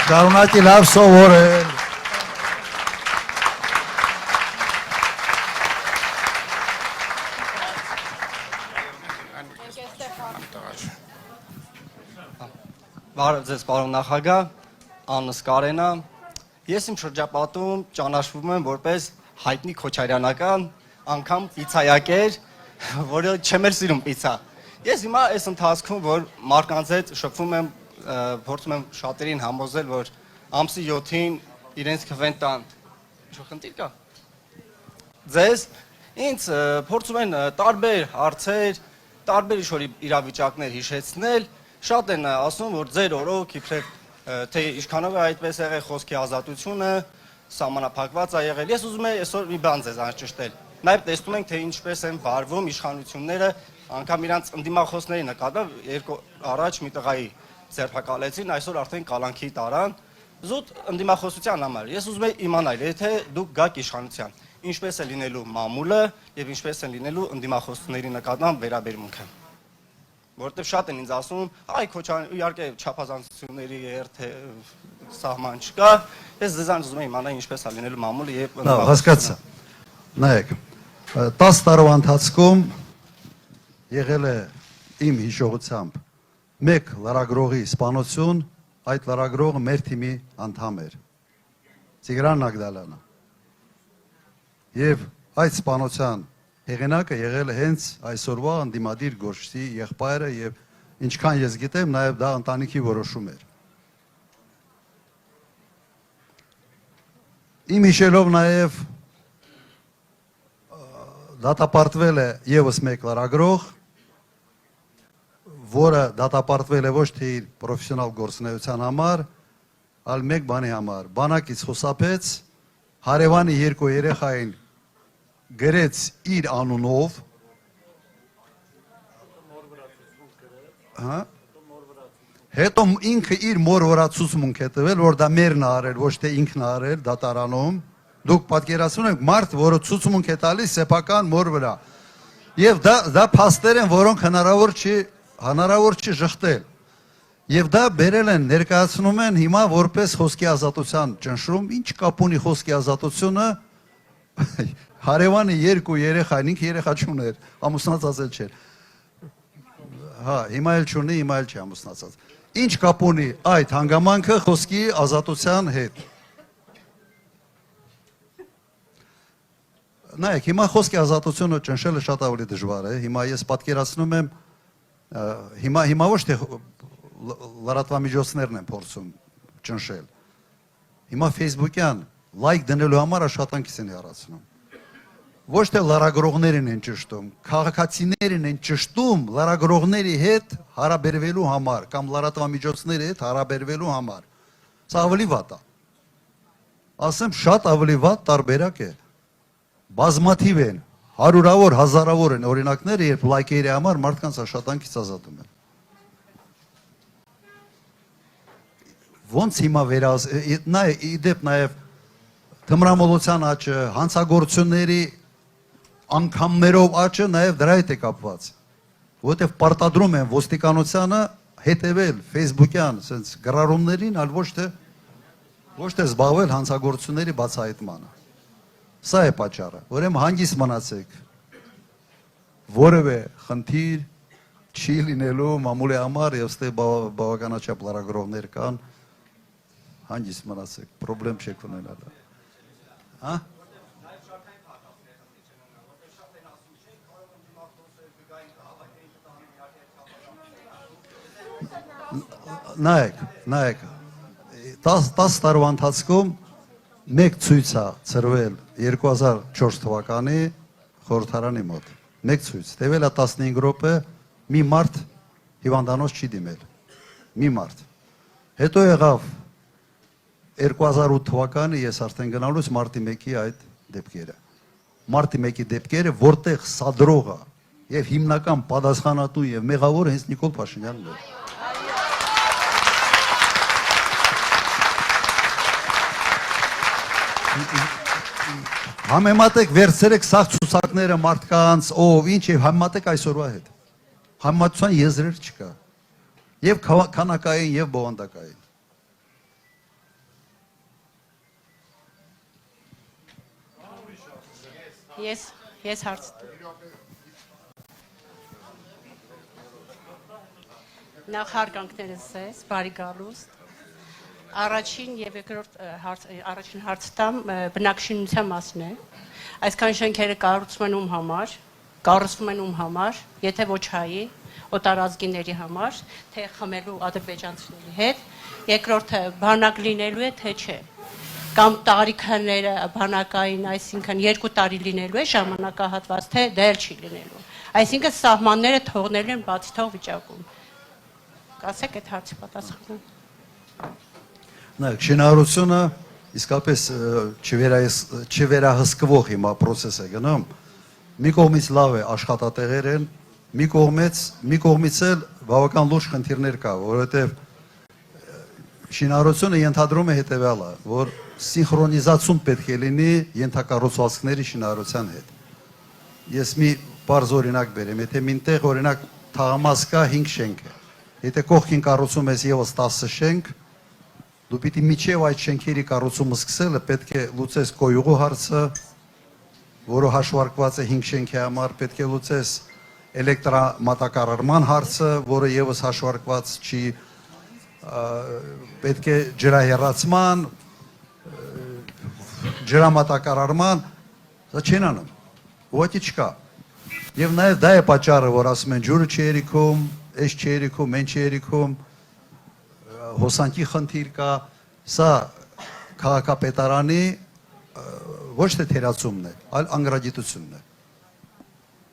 շարունակի լավ սովորել։ Բարև ձեզ, պարոն նախագահ, անունս Կարեն է։ Ես իմ շրջապատում ճանաչվում եմ որպես հայտնի քոչարյանական, անգամ պիցայակեր, որը չեմ էլ սիրում պիցա։ Ես հիմա այս ընթացքում, որ մարդկանց հետ շփվում եմ, փորձում եմ շատերին համոզել, որ ամսի 7-ին իրենց քվեն տան։ Ինչ խնդիր կա։ Ձեզ ինձ փորձում են տարբեր հարցեր, տարբեր իրավիճակներ հիշեցնել, շատ են ասում, որ ձեր օրոք իբրև թե ինչքանով է այդպես եղել խոսքի ազատությունը, սահմանափակված է եղել։ Ես ուզում եմ այսօր մի բան ձեզ անճշտել։ Նաև տեսնում ենք, թե ինչպես են վարվում իշխանությունները, անգամ իրանց ընդդիմախոսների նկատմամբ երկու առաջ մի տղայի ձերբակալեցին, այսօր արդեն կալանքի տարան, զուտ ընդդիմախոսության համար։ Ես ուզում եմ իմանալ, եթե դուք գաք իշխանության, ինչպես է լինելու մամուլը եւ ինչպես է լինելու ընդդիմախոսների նկատմամբ վերաբերմունքը։ Որտեւ շատ են ինձ ասում, այ քոչան, իհարկե չափազանցությունների երթե սահման չկա, ես ձեզանից ուզում եմ իմանալ ինչպես է լինելու մամուլը եւ Լավ, հասկացա։ Նայեք, 10 տարվա ընթացքում եղել է իմ հիշողությամբ մեկ լրագրողի սպանություն, այդ լրագրողը մեր թիմի անդամ էր։ Տիգրան Նագդալյանը։ Եվ այդ սպանության հեղինակը եղել է հենց այսօրվա ընդդիմադիր գործի եղբայրը եւ ինչքան ես գիտեմ, նաեւ դա ընտանիքի որոշում էր։ Իմ հիշելով նաեւ դատապարտվել է եւս մեկ լրագրող, որը դատապարտվել է ոչ թե իր պրոֆեսիոնալ գործունեության համար, այլ մեկ բանի համար։ Բանակից խուսափեց, հարևանի երկու երեխային գրեց իր անունով, հետո ինքը իր մոր վրա ցուցմունք է տվել, որ դա մերն է արել, ոչ թե ինքն է արել դատարանում։ Դուք պատկերացնում եք մարդ, որը ցուցմունք է տալիս սեփական մոր վրա։ Եվ դա փաստեր են, որոնք հնարավոր չի շղթել։ Եվ դա բերել են, ներկայացնում են հիմա որպես խոսքի ազատության ճնշում, ինչ կապ ունի խոսքի ազատությունը, հարևանի երկու երեխան, ինքը երեխա չուներ, ամուսնացած էլ չէր։ Հա, հիմա էլ չունի, հիմա էլ չի ամուսնացած։ Ինչ կապ ունի այդ հանգամանքը խոսքի ազատության հետ։ Նայեք, հիմա խոսքի ազատությունը ճնշելը շատ ավելի դժվար է։ Հիմա ես պատկերացնում եմ Հիմա ոչ թե լրատվամիջոցներն են փորձում ճնշել։ Հիմա Facebook-յան լայք դնելու համար աշխատանքից են հեռացնում։ Ոչ թե լրագրողներին են ճշտում, քաղաքացիներին են ճշտում լրագրողների հետ հարաբերվելու համար կամ լրատվամիջոցների հետ հարաբերվելու համար։ Սա ավելի վատ է։ Ասեմ, շատ ավելի վատ տարբերակ է։ Բազմաթիվ են, հարյուրավոր, հազարավոր են օրինակները, երբ լայքերի համար մարդկանց աշխատանքից ազատում են։ Ոնց հիմա իդեպ նաև թմրամոլության աճը, հանցագործությունների անգամներով աճը նաև դրա հետ է կապված, որովհետև պարտադրում են ոստիկանությանը հետևել Facebook-յան sense գրառումներին, այլ ոչ թե զբաղվել հանցագործությունների բացահայտմանը։ Սա է պատճառը, ուրեմն հանգիստ մնացեք, որևէ խնդիր չի լինելու մամուլի համար եւ ստե բավականաչափ լրագրողներ կան, հանգիստ մնացեք, պրոբլեմ չեք ունենալ։ Հա? Նայեք, 10 տարվա ընթացքում մեկ ցույց է ծրվել 2004 թվականի խորհրդարանի մոտ։ Մեկ ցույց, տևել է 15 րոպե, մի մարդ հիվանդանոց չի դիմել։ Մի մարդ։ Հետո եղավ 2008 թվականը ես արդեն գնալուց մարտի 1-ի այդ դեպքերը։ Մարտի 1-ի դեպքերը, որտեղ սադրողը եւ հիմնական պատասխանատու եւ մեղավորը հենց Նիկոլ Փաշինյանն է։ Համեմատեք վերցրեք սաղ ցուցակները մարդկանց, ով ինչ եւ համեմատեք այսօրվա հետ։ Համեմատության եզրեր չկա։ Եվ քանակային եւ բովանդակային։ Ես հարց նախարգանքներս ես, բարի գալուստ։ Առաջին եւ երկրորդ առաջին հարցը տամ բնակչության մասն է։ Այսքան շենքերը կառուցվում են ում համար, եթե ոչ հայի, օտարազգիների համար, թե խմելու ադրբեջանցիների հետ։ Երկրորդը բանակ լինելու է, թե չէ։ Կամ տարիքները բանակային, այսինքն 2 տարի լինելու է ժամանակահատված, թե դեռ չի լինելու։ Այսինքն սահմանները թողնելու են բացի թող վիճակում։ Կասեք այդ հարցի պատասխանը։ Նայեք, շինարարությունը իսկապես չվերահսկվող հիմա process է գնում։ Մի կողմից լավ է աշխատատեղեր են, մի կողմից էլ բավական լուրջ խնդիրներ կա, որովհետև շինարարությունը ենթադրում է հետևյալը, որ սինխրոնիզացիոն պետք է լինի ենթակառուցվածքների շինարարության հետ։ Ես մի բարձ օրինակ բերեմ, եթե մինտեղ օրինակ թաղամաս կա 5 շենք է։ Եթե կողքին կառուցում ես եւս 10 շենք, դու պիտի միջև այդ շենքերի կառուցումը սկսելը պետք է լուծես կոյուղու հարցը, որը հաշվարկված է 5 շենքի համար, պետք է լուծես էլեկտրամատակարարման հարցը, որը եւս հաշվարկված չի, պետք է ջրահեռացման, ջրամատակարարման, դա չեն անում, ուղղակի չկա։ Եվ նաև դա է պատճառը, որ ասում են ջուրը չի երիքում, էս չի երիքում, են չի երիքում, հոսանքի խնդիր կա, սա քաղաքապետարանի ոչ թե թերացումն է, այլ անգրագիտությունն է։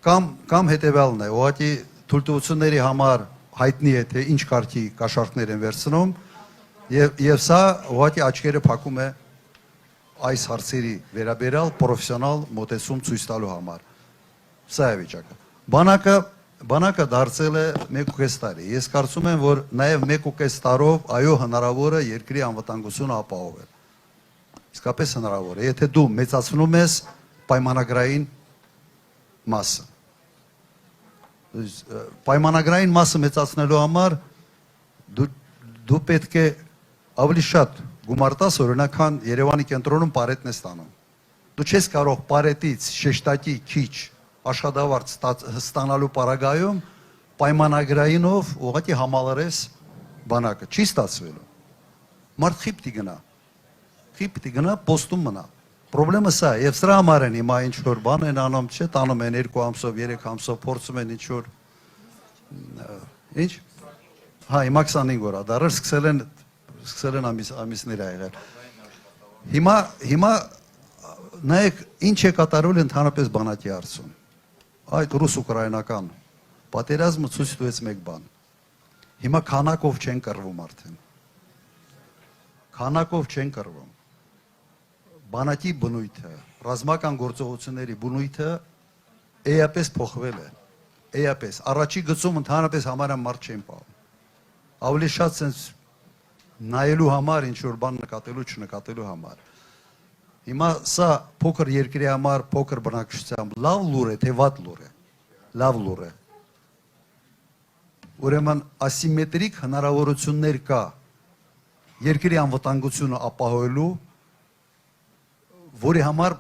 Կամ հետևյալն է, ուղղակի թույլտվությունների համար հայտնի է, թե ինչ կարգի կաշառքներ են վերցնում, եւ սա ուղղակի աչքերը փակում է այս հարցերի վերաբերյալ պրոֆեսիոնալ մոտեցում ցույց տալու համար։ Սա է վիճակը։ Բանակը դարձել է 1.5 տարի։ Ես կարծում եմ, որ նաև 1.5 տարով այո հնարավոր է երկրի անվտանգությունը ապահովել։ Իսկապես հնարավոր է, եթե դու մեծացնում ես պայմանագրային մասը։ Պայմանագրային մասը մեծացնելու համար դու պետք է ավելի շատ գումար տաս, օրինակ, քան Երևանի կենտրոնում պարետն է ստանում։ Դու չես կարող պարետից շեշտակի քիչ աշխատավարձ ստանալու պարագայում պայմանագրայինով ուղղակի համալրես բանակը, չի ստացվելու։ Մարդ խիպ պիտի գնա, պոստում մնա։ Պրոբլեմը սա է, եւ սրա համար են հիմա ինչ որ բան են անում, չէ, տանում են 2 ամսով, 3 ամսով, փորձում են ինչ որ Ինչ։ Հա, հիմա 25 օր ադարը սկսել են ամիսներ ա եղել։ Հիմա նայեք ինչ է կատարվել ընդհանրապես բանակի հարցում։ Այդ ռուս-ուկրաինական պատերազմը ցույց տվեց մեկ բան։ Հիմա քանակով չեն կռվում արդեն։ Քանակով չեն կռվում։ Բանակի բնույթը, ռազմական գործողությունների բնույթը էապես փոխվել է։ Էապես առաջի գծում ընդհանրապես համարյա մարդ չեն պահում։ Ավելի շատ sense նայելու համար, ինչ որ բան նկատելու, չնկատելու համար։ Հիմա սա փոքր երկրի համար, փոքր բնակչությամբ լավ լուր է, թե վատ լուր է։ Լավ լուր է։ Ուրեմն ասիմետրիկ հնարավորություններ կա երկրի անվտանգությունը ապահովելու, որի համար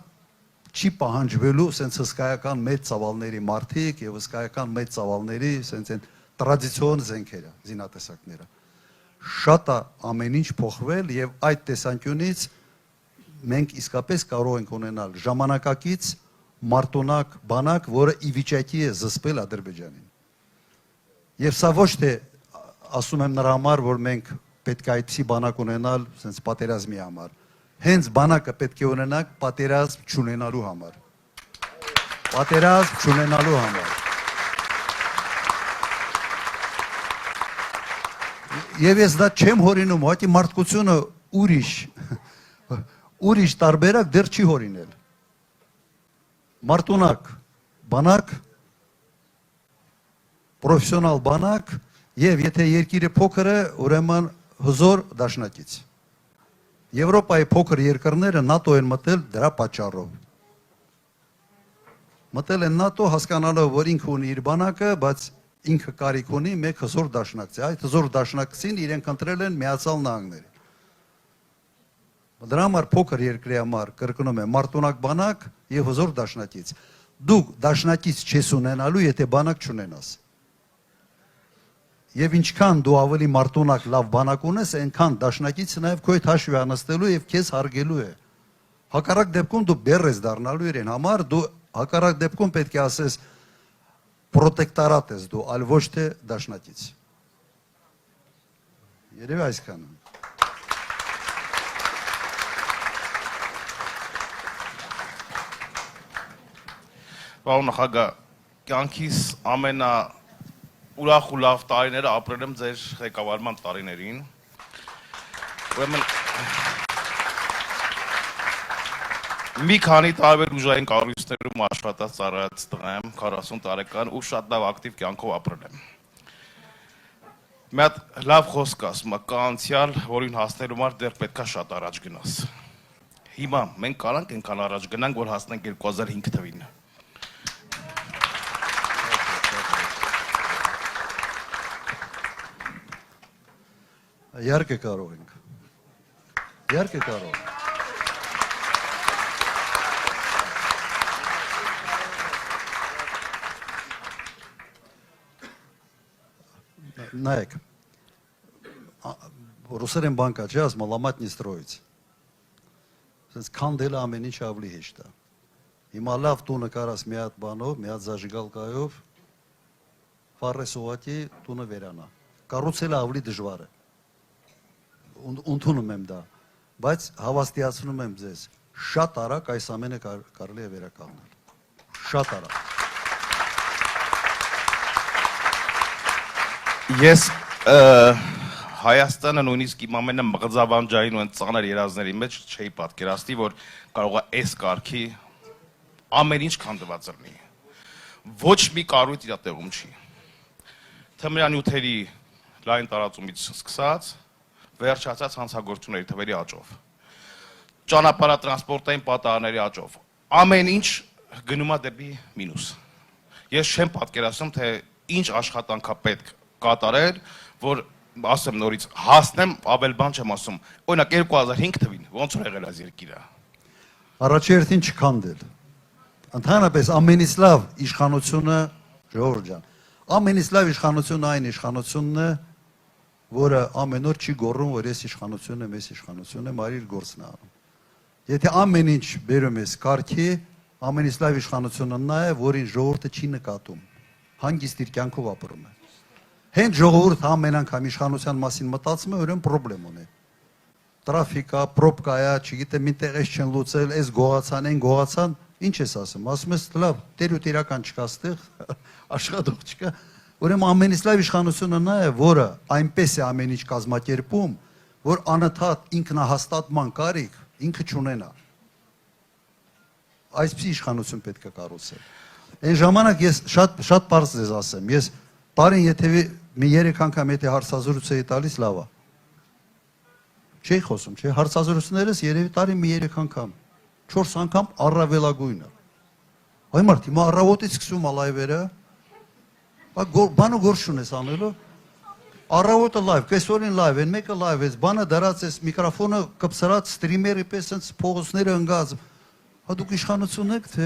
չի պահանջվելու սենց հսկայական մեծ ծավալների մարդիկ եւ հսկայական մեծ ծավալների սենց են տրադիցիոն զենքերը, զինատեսակները։ Շատ է ամեն ինչ փոխվել եւ այդ տեսանկյունից մենք իսկապես կարող ենք ունենալ ժամանակակից մարտոնակ բանակ, որը ի վիճակի է զսպել Ադրբեջանին։ Եվ սա ոչ թե ասում եմ նրա համար, որ մենք պետք է այդպիսի բանակ ունենալ սենց պատերազմի համար։ Հենց բանակը պետք է ունենանք պատերազմ չունենալու համար։ Պատերազմ չունենալու համար։ Եվ ես դա չեմ հորինում, ուղղակի մարդկությունը ուրիշ տարբերակ դեռ չի հորինել։ Մարտունակ բանակ, պրոֆեսիոնալ բանակ եւ եթե երկիրը փոքր է, ուրեմն հզոր դաշնակից։ Եվրոպայի փոքր երկրները ՆԱՏՕ են մտել դրա պատճառով։ Մտել են ՆԱՏՕ հասկանալով, որ ինքը ունի իր բանակը, բայց ինքը կարիք ունի մեկ հզոր դաշնակցի։ Այդ հզոր դաշնակցին իրենք ընտրել են Միացյալ Նահանգները։ Դրա համար փոքր երկրի համար կրկնում եմ մարտունակ բանակ եւ հզոր դաշնակից։ Դու դաշնակից չես ունենալու, եթե բանակ չունենաս։ Եվ ինչքան դու ավելի մարտունակ լավ բանակ ունես, այնքան դաշնակիցը նաև քո հետ հաշվի անստելու եւ քեզ հարգելու է։ Հակառակ դեպքում դու բեռ ես դառնալու իրեն համար, դու հակառակ դեպքում պետք է ասես պրոտեկտորատ ես դու, այլ ոչ թե դաշնակից։ Երևի այսքանը։ Պարոն նախագահ, կյանքիս ամենա ուրախ ու լավ տարիները ապրել եմ ձեր ղեկավարման տարիներին։ Ուրեմն մի քանի տարբեր ուժային կառույցներում աշխատած ծառայած տղա եմ, 40 տարեկան ու շատ լավ ակտիվ կյանքով ապրել եմ։ Մի հատ լավ խոսք ասում, կա անցյալ, որին հասնելու համար դեռ պետքա շատ առաջ գնաս։ Հիմա մենք կարանք այնքան առաջ գնանք, որ հասնենք 2005 թվին։ Իհարկե կարող ենք։ Իհարկե կարող ենք։ Նայեք, ռուսերեն բանկա չէ, ասում լամատ не строить։ Սենց քանդելը ամեն ինչ ավելի հեշտ է։ Հիմա լավ տունը կարաս մի հատ բանով, մի հատ զաժիգալկայով, ֆարես ուղղակի տունը վերանա։ Կառուցելը ավելի դժվար է։ Ընդունում եմ դա, բայց հավաստիացնում եմ ձեզ, շատ արագ այս ամենը կարելի է վերականգնել։ Շատ արագ։ Ես Հայաստանը նույնիսկ իմ ամենը մղձավանջային ու ծանր երազների մեջ չէի պատկերացնի, որ կարող է այս կարգի ամեն ինչ քանդված լինի։ Ոչ մի կառույց իր տեղում չի։ Թմրանյութերի լայն տարածումից սկսած վերջացած հանցագործությունների թվերի աճով, ճանապարհատրանսպորտային պատահարների աճով, ամեն ինչ գնում է դեպի մինուս։ Ես չեմ պատկերացնում, թե ինչ աշխատանքա պետք կատարել, որ ասեմ նորից հասնեմ, ավել բան չեմ ասում։ Օրինակ 2005 թվին ոնց որ եղել այս երկիրը։ Առաջերտին չքանդել։ Ընդհանրապես ամենից լավ իշխանությունը, Ժողովուրդ ջան, ամենից լավ իշխանությունը այն իշխանությունն է, որը ամեն օր չի գոռում, որ ես իշխանություն եմ, ես իշխանություն եմ, այլ իր գործն է անում։ Եթե ամեն ինչ բերում ես կարգի, ամենից լավ իշխանությունը նա է, որին ժողովուրդը չի նկատում, հանգիստ իր կյանքով ապրում է։ Հենց ժողովուրդ ամեն անգամ իշխանության մասին մտածում է, ուրեմն խնդրեմ ունի։ Տրաֆիկա, պրոբկա է, չգիտեմ, ինտեղ էս չեն լուծել, էս գողացան, այն գողացան, ինչ ես ասում։ Ասում ես, լավ, տեր ու տիրական չկա ստեղ, աշխատող չկա։ Ուրեմն ամենից լավ իշխանությունը նա է, որը այնպես է ամեն ինչ կազմակերպում, որ անընդհատ ինքնահաստատման կարիք ինքը չունենա։ Այսպիսի իշխանություն պետք է կառուցել։ Այն ժամանակ ես շատ պարզ ձեզ ասեմ, ես տարին եթե մի 3 անգամ եթե հարցազրույց էի տալիս, լավ է։ Չի խոսում, չէ, հարցազրույցներս երևի տարին մի 3 անգամ, 4 անգամ առավելագույնը։ Այ մարդ, հիմա առավոտից սկսում է լայվերը, բանը գործ չունես անելու, առավոտը լայվ, կեսօրին լայվ, են մեկը լայվ ես, բանը դրած ես, միկրոֆոնը կպսրած, ստրիմերի պես ընց փողոցները ընգած, դուք իշխանություն եք, թե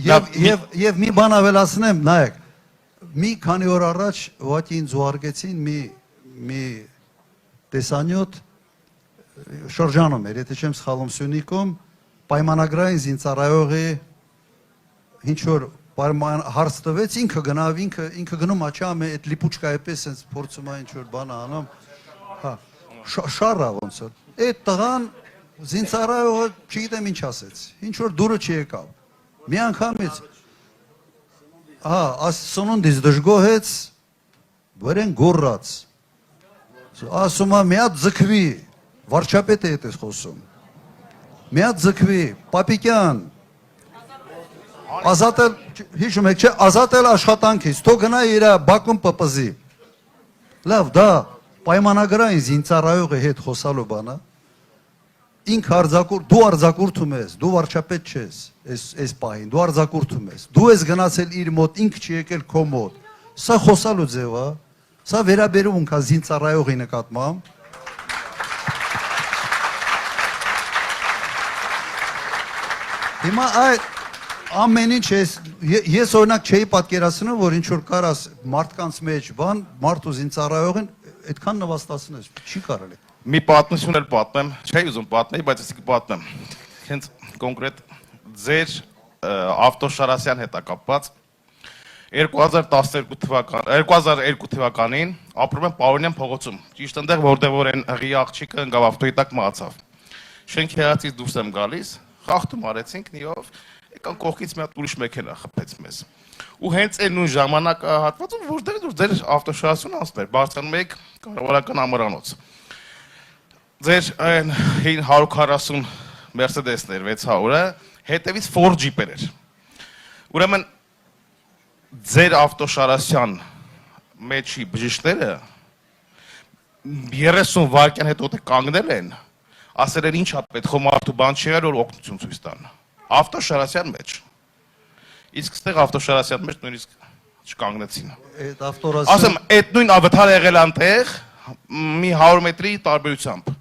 և մի բան ավելացնեմ, նայեք, մի քանի օր առաջ ուղղակի ինձ ուղարկեցին մի տեսանյութ շրջանում էր, եթե չեմ սխալվում Սյունիքում, պայմանագրային զինծառայողի ինչ որ հարց տվեց, ինքը գնավ, ինքը գնում աչամ է, այդ լիպուչկայի պես ինձ փորձում է ինչ որ բան անում, շարը ոնց որ, այդ տղան զինծառայողը չգիտեմ ինչ ասեց, ինչ որ դուրը չեկավ, մի անգամից, սնունդից դժգոհեց, վրեն գորրած, ասում է մի հատ ձգվի, վարչապետ է հետ ես խոսում, մի հատ ձգվի, Պապիկյան, ազատել, հիշում եք չէ, ազատել աշխատանքից, թող գնա իր Բաքում պպզի, լավ, դա պայմանագրային զինծառայողի հետ խոսալու բանը, դու արձակուրդում ես, դու վարչապետ չես, այս պահին, դու արձակուրդում ես, դու ես գնացել իր մոտ, ինք չի եկել քո մոտ, սա խոսալու ձև է, սա վերաբերում կա զինծառայողի նկատմամբ, հիմա այդ ամեն ինչ ես օրինակ չէի պատկերացնում, որ ինչ որ կարաս մարդկանց մեջ բան, մարդ ու զինծառայողին այդքան նվաստացնես, չի կարելի։ Մի պատմություն էլ պատմեմ, չէի ուզում պատմեի, բայց ես կպատմեմ։ Հենց կոնկրետ ձեր Ավտոշարասյան հետ կապված 2002 թվականին ապրում եմ Պարոնյան փողոցում, ճիշտ այնտեղ որտեղ որ այն հղի աղջիկը ընկավ ավտոյի տակ մահացավ։ Շենքի հրացից դուրս եմ գալիս, խախտում արեցինք նիով, եկան կողքից մի հատ ուրիշ մեքենա խփեց մեզ։ Ու հենց այն նույն ժամանակահատվածում որտեղ ձեր ավտոշարասյունը անցնում էր, բարձրանում եք կառավարական ամրանոց։ Ձեր այն 140 Mercedes-ներ 600-ը հետևից Ford Jeep-էր էր։ Ուրեմն ձեր ավտոշարասյան մեջի բժիշկները 30 վայրկյան հետո կանգնել են, ասել են ինչա պետք է մարդու բան չի եղել որ օգնություն ցույց տան։ Ավտոշարասյան մեջ։ Իսկ ստեղ ավտոշարասյան մեջ նույնիսկ չկանգնեցին։ Այդ ավտորասյան ասեմ, այդ նույն ավտարը եղել անտեղ մի 100 մետրի տարբերությամբ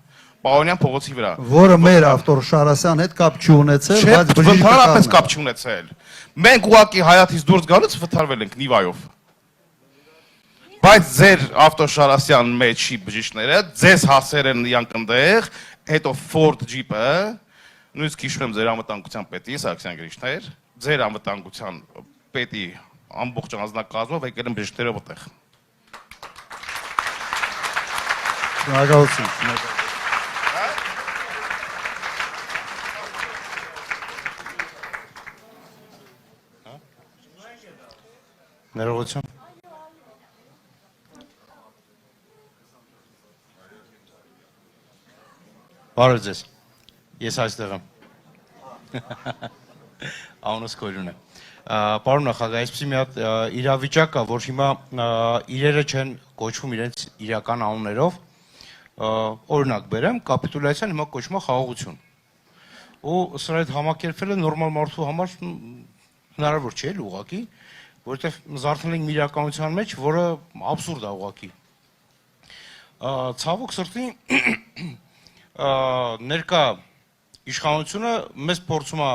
Պարոնյան փողոցի վրա։ Որը մեր ավտոշարասյան հետ կապ չի ունեցել, բայց բժիշկը վթարապես կապ չի ունեցել։ Մենք ուղղակի հայաթից դուրս գալուց վթարվել ենք Նիվայով։ Բայց ձեր ավտոշարասյան մեջի բժիշկները ձեզ հասել են իրանք այնտեղ, հետո Ford Jeep-ը, նույնիսկ հիշում եմ ձեր անվտանգության պետի Սարգսյան Գրիչներ, ձեր անվտանգության պետի ամբողջ անձնակազմով եկել են բժիշկները այդտեղ։ Շնորհակալություն։ Ներողություն։ Բարև ձեզ։ Ես այստեղ եմ։ Անունս Քոյլուն է։ Պարոն նախագահ, այսպեսի մի հատ իրավիճակ կա, որ հիմա իրերը չեն կոչվում իրենց իրական անուններով, օրինակ բերեմ, կապիտուլյացիան հիմա կոչվում է խաղաղություն։ Ու սրա հետ համակերպելը նորմալ մարդու համար հնարավոր չէ, ուղղակի, որովհետև զարթնել ենք մի իրականության մեջ, որը աբսուրդ է ուղղակի։ Ցավոք սրտի ներկա իշխանությունը մեզ փորձում է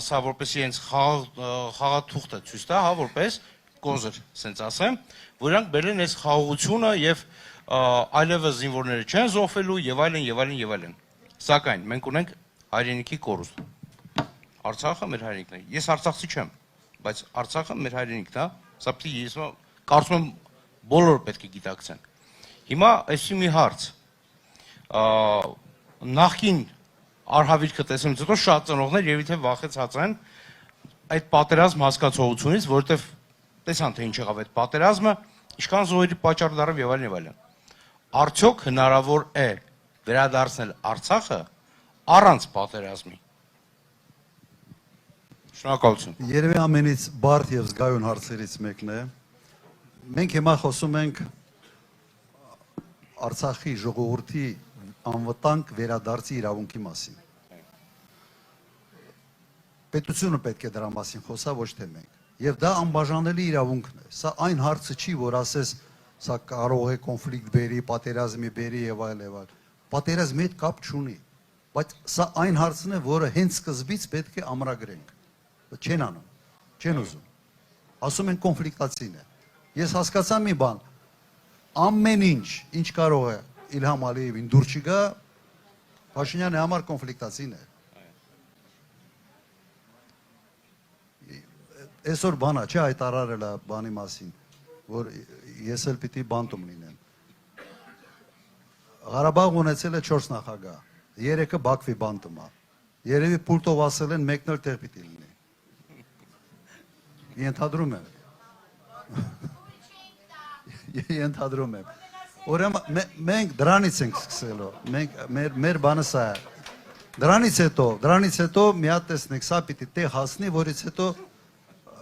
սա որպեսի հենց խաղաթուղթ է ցույց տա, հա, որպես կոզր, ասենց ասեմ, որ իրանք բերել են այս խաղաղությունը եւ այլևս զինվորները չեն զոհվելու եւ այլն եւ այլն եւ այլն։ Սակայն մենք ունենք հայրենիքի կորուստ։ Արցախը մեր հայրենիքն է։ Ես արցախցի չեմ։ բայց Արցախը մեր հայրենիքն է, սա պիտի ես կարծում եմ բոլորը պետք է գիտակցեն։ Հիմա այսի մի հարց։ Նախքին արհավիրքը տեսնելուց հետո շատ ծնողներ եւ իթե վախեցած են այդ պատերազմ հասկացողությունից, որովհետեւ տեսան թե ինչ եղավ այդ պատերազմը, ինչքան զոհերի պատճառ դարավ եւ այլն եւ այլն։ Արդյոք հնարավոր է վերադարձնել Արցախը առանց պատերազմի։ Շնորհակալություն։ Երևի ամենից բարդ եւ զգայուն հարցերից մեկն է։ Մենք հիմա խոսում ենք Արցախի ժողովրդի անվտանգ վերադարձի իրավունքի մասին։ Պետությունը պետք է դրա մասին խոսա, ոչ թե մենք։ Եվ դա անբաժանելի իրավունքն է։ Սա այն հարցը չի, որ ասես սա կարող է կոնֆլիկտ բերի, պատերազմի բերի եւ այլ եւ այլ։ Պատերազմի հետ կապ չունի, բայց սա այն հարցն է, որը հենց սկզբից պետք է ամրագրենք։ Չեն անում, չեն ուզում։ Ասում են կոնֆլիկտացին է։ Ես հասկացա մի բան, ամեն ինչ կարող է Իլհամ Ալիևին դուր չգա, Փաշինյանի համար կոնֆլիկտացին է։ Այսօր բանա չէ հայտարարել է բանի մասին, որ ես էլ պիտի բանտում լինեմ։ Ղարաբաղ ունեցել է 4 նախագահ, 3-ը Բաքվի բանտում է։ Երևի պուլտով ասել են մեկն էլ տեղ պիտի լինի։ Ենթադրում եմ։ Ենթադրում եմ։ Ուրեմն մենք դրանից ենք սկսելու։ Մեր բանը սա է։ Դրանից հետո մի հատ տեսնեք, սա պիտի տեղ հասնի, որից հետո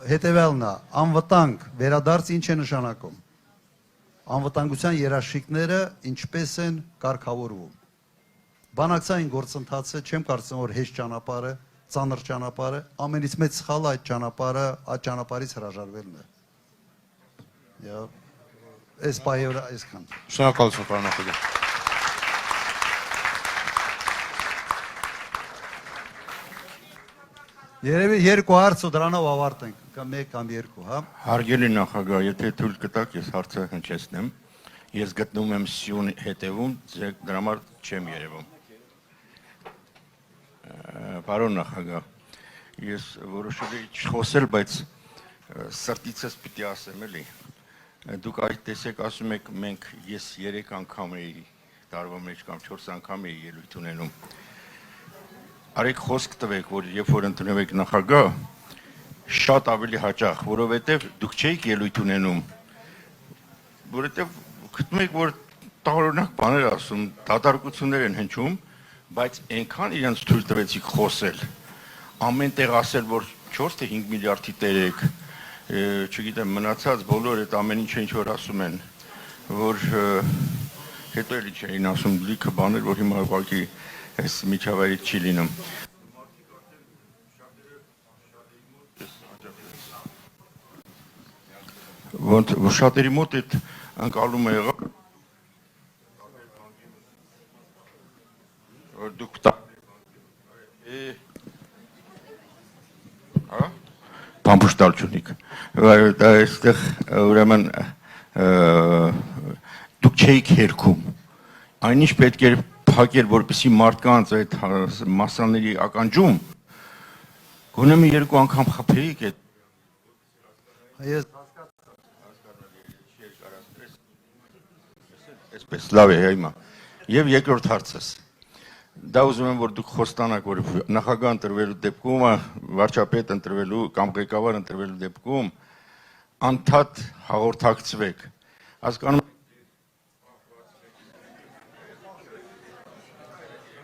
հետևյալն է, անվտանգ վերադարձ ինչ է նշանակում։ Անվտանգության երաշխիքները ինչպես են կարգավորվում։ Բանակցային գործընթացը չեմ կարծում, որ հեշտ ճանապարհ է, ծանր ճանապարհ է, ամենից մեծ սխալը այդ ճանապարհից հրաժարվելն է։ Այս պահի վրա այսքան։ Շնորհակալություն, պարոն Նախագահ։ Երևի 2 հարց ու դրանով ավարտենք, կամ 1 կամ 2, հա։ Հարգելի նախագահ, եթե թույլ կտաք, ես հարցը հնչեցնեմ։ Ես գտնվում եմ Սյուն հետևում, դրա համար չեմ երևում։ Պարոն նախագահ, ես որոշել եմ չխոսել, բայց սրտիցս պիտի ասեմ, էլի։ Դուք այդ տեսեք ասում եք, ես 3 անգամ էի տարվա մեջ կամ 4 անգամ էի ելույթ ունենում։ Արեք խոսք տվեք, որ երբ որ ընդունում եք նախագահ, շատ ավելի հաճախ, որովհետև դուք չէիք ելույթ ունենում, որովհետև գտնում եք, որ տարօրինակ բաներ ասում, դատարկություններ են հնչում, բայց այնքան իրենց թույլ տվեցիք խոսել, ամեն տեղ ասել, որ 4 թե 5 միլիարդի տեր եք, չգիտեմ, մնացած բոլոր այդ ամեն ինչը ինչ որ ասում են, որ հետո էլի չէին ասում լիքը բաներ, որ հիմա ուղղակի այս միջավայրից չի լինում։ Ոնց շատերի մոտ այդ ընկալումը եղավ, որ դուք Պամպուշտալ չունիք, այստեղ ուրեմն դուք չէիք հերքում, այնինչ պետք էր փակել, որպեսզի մարդկանց այդ մասաների ականջում գոնե մի 2 անգամ խփեիք այդ։ Այսպես լավ է հիմա։ Եվ երկրորդ հարցս։ Դա ուզում եմ, որ դուք խոստանաք, որ նախագահ ընտրվելու դեպքում, վարչապետ ընտրվելու կամ ղեկավար ընտրվելու դեպքում անդադ հաղորդակցվեք։ Հասկանում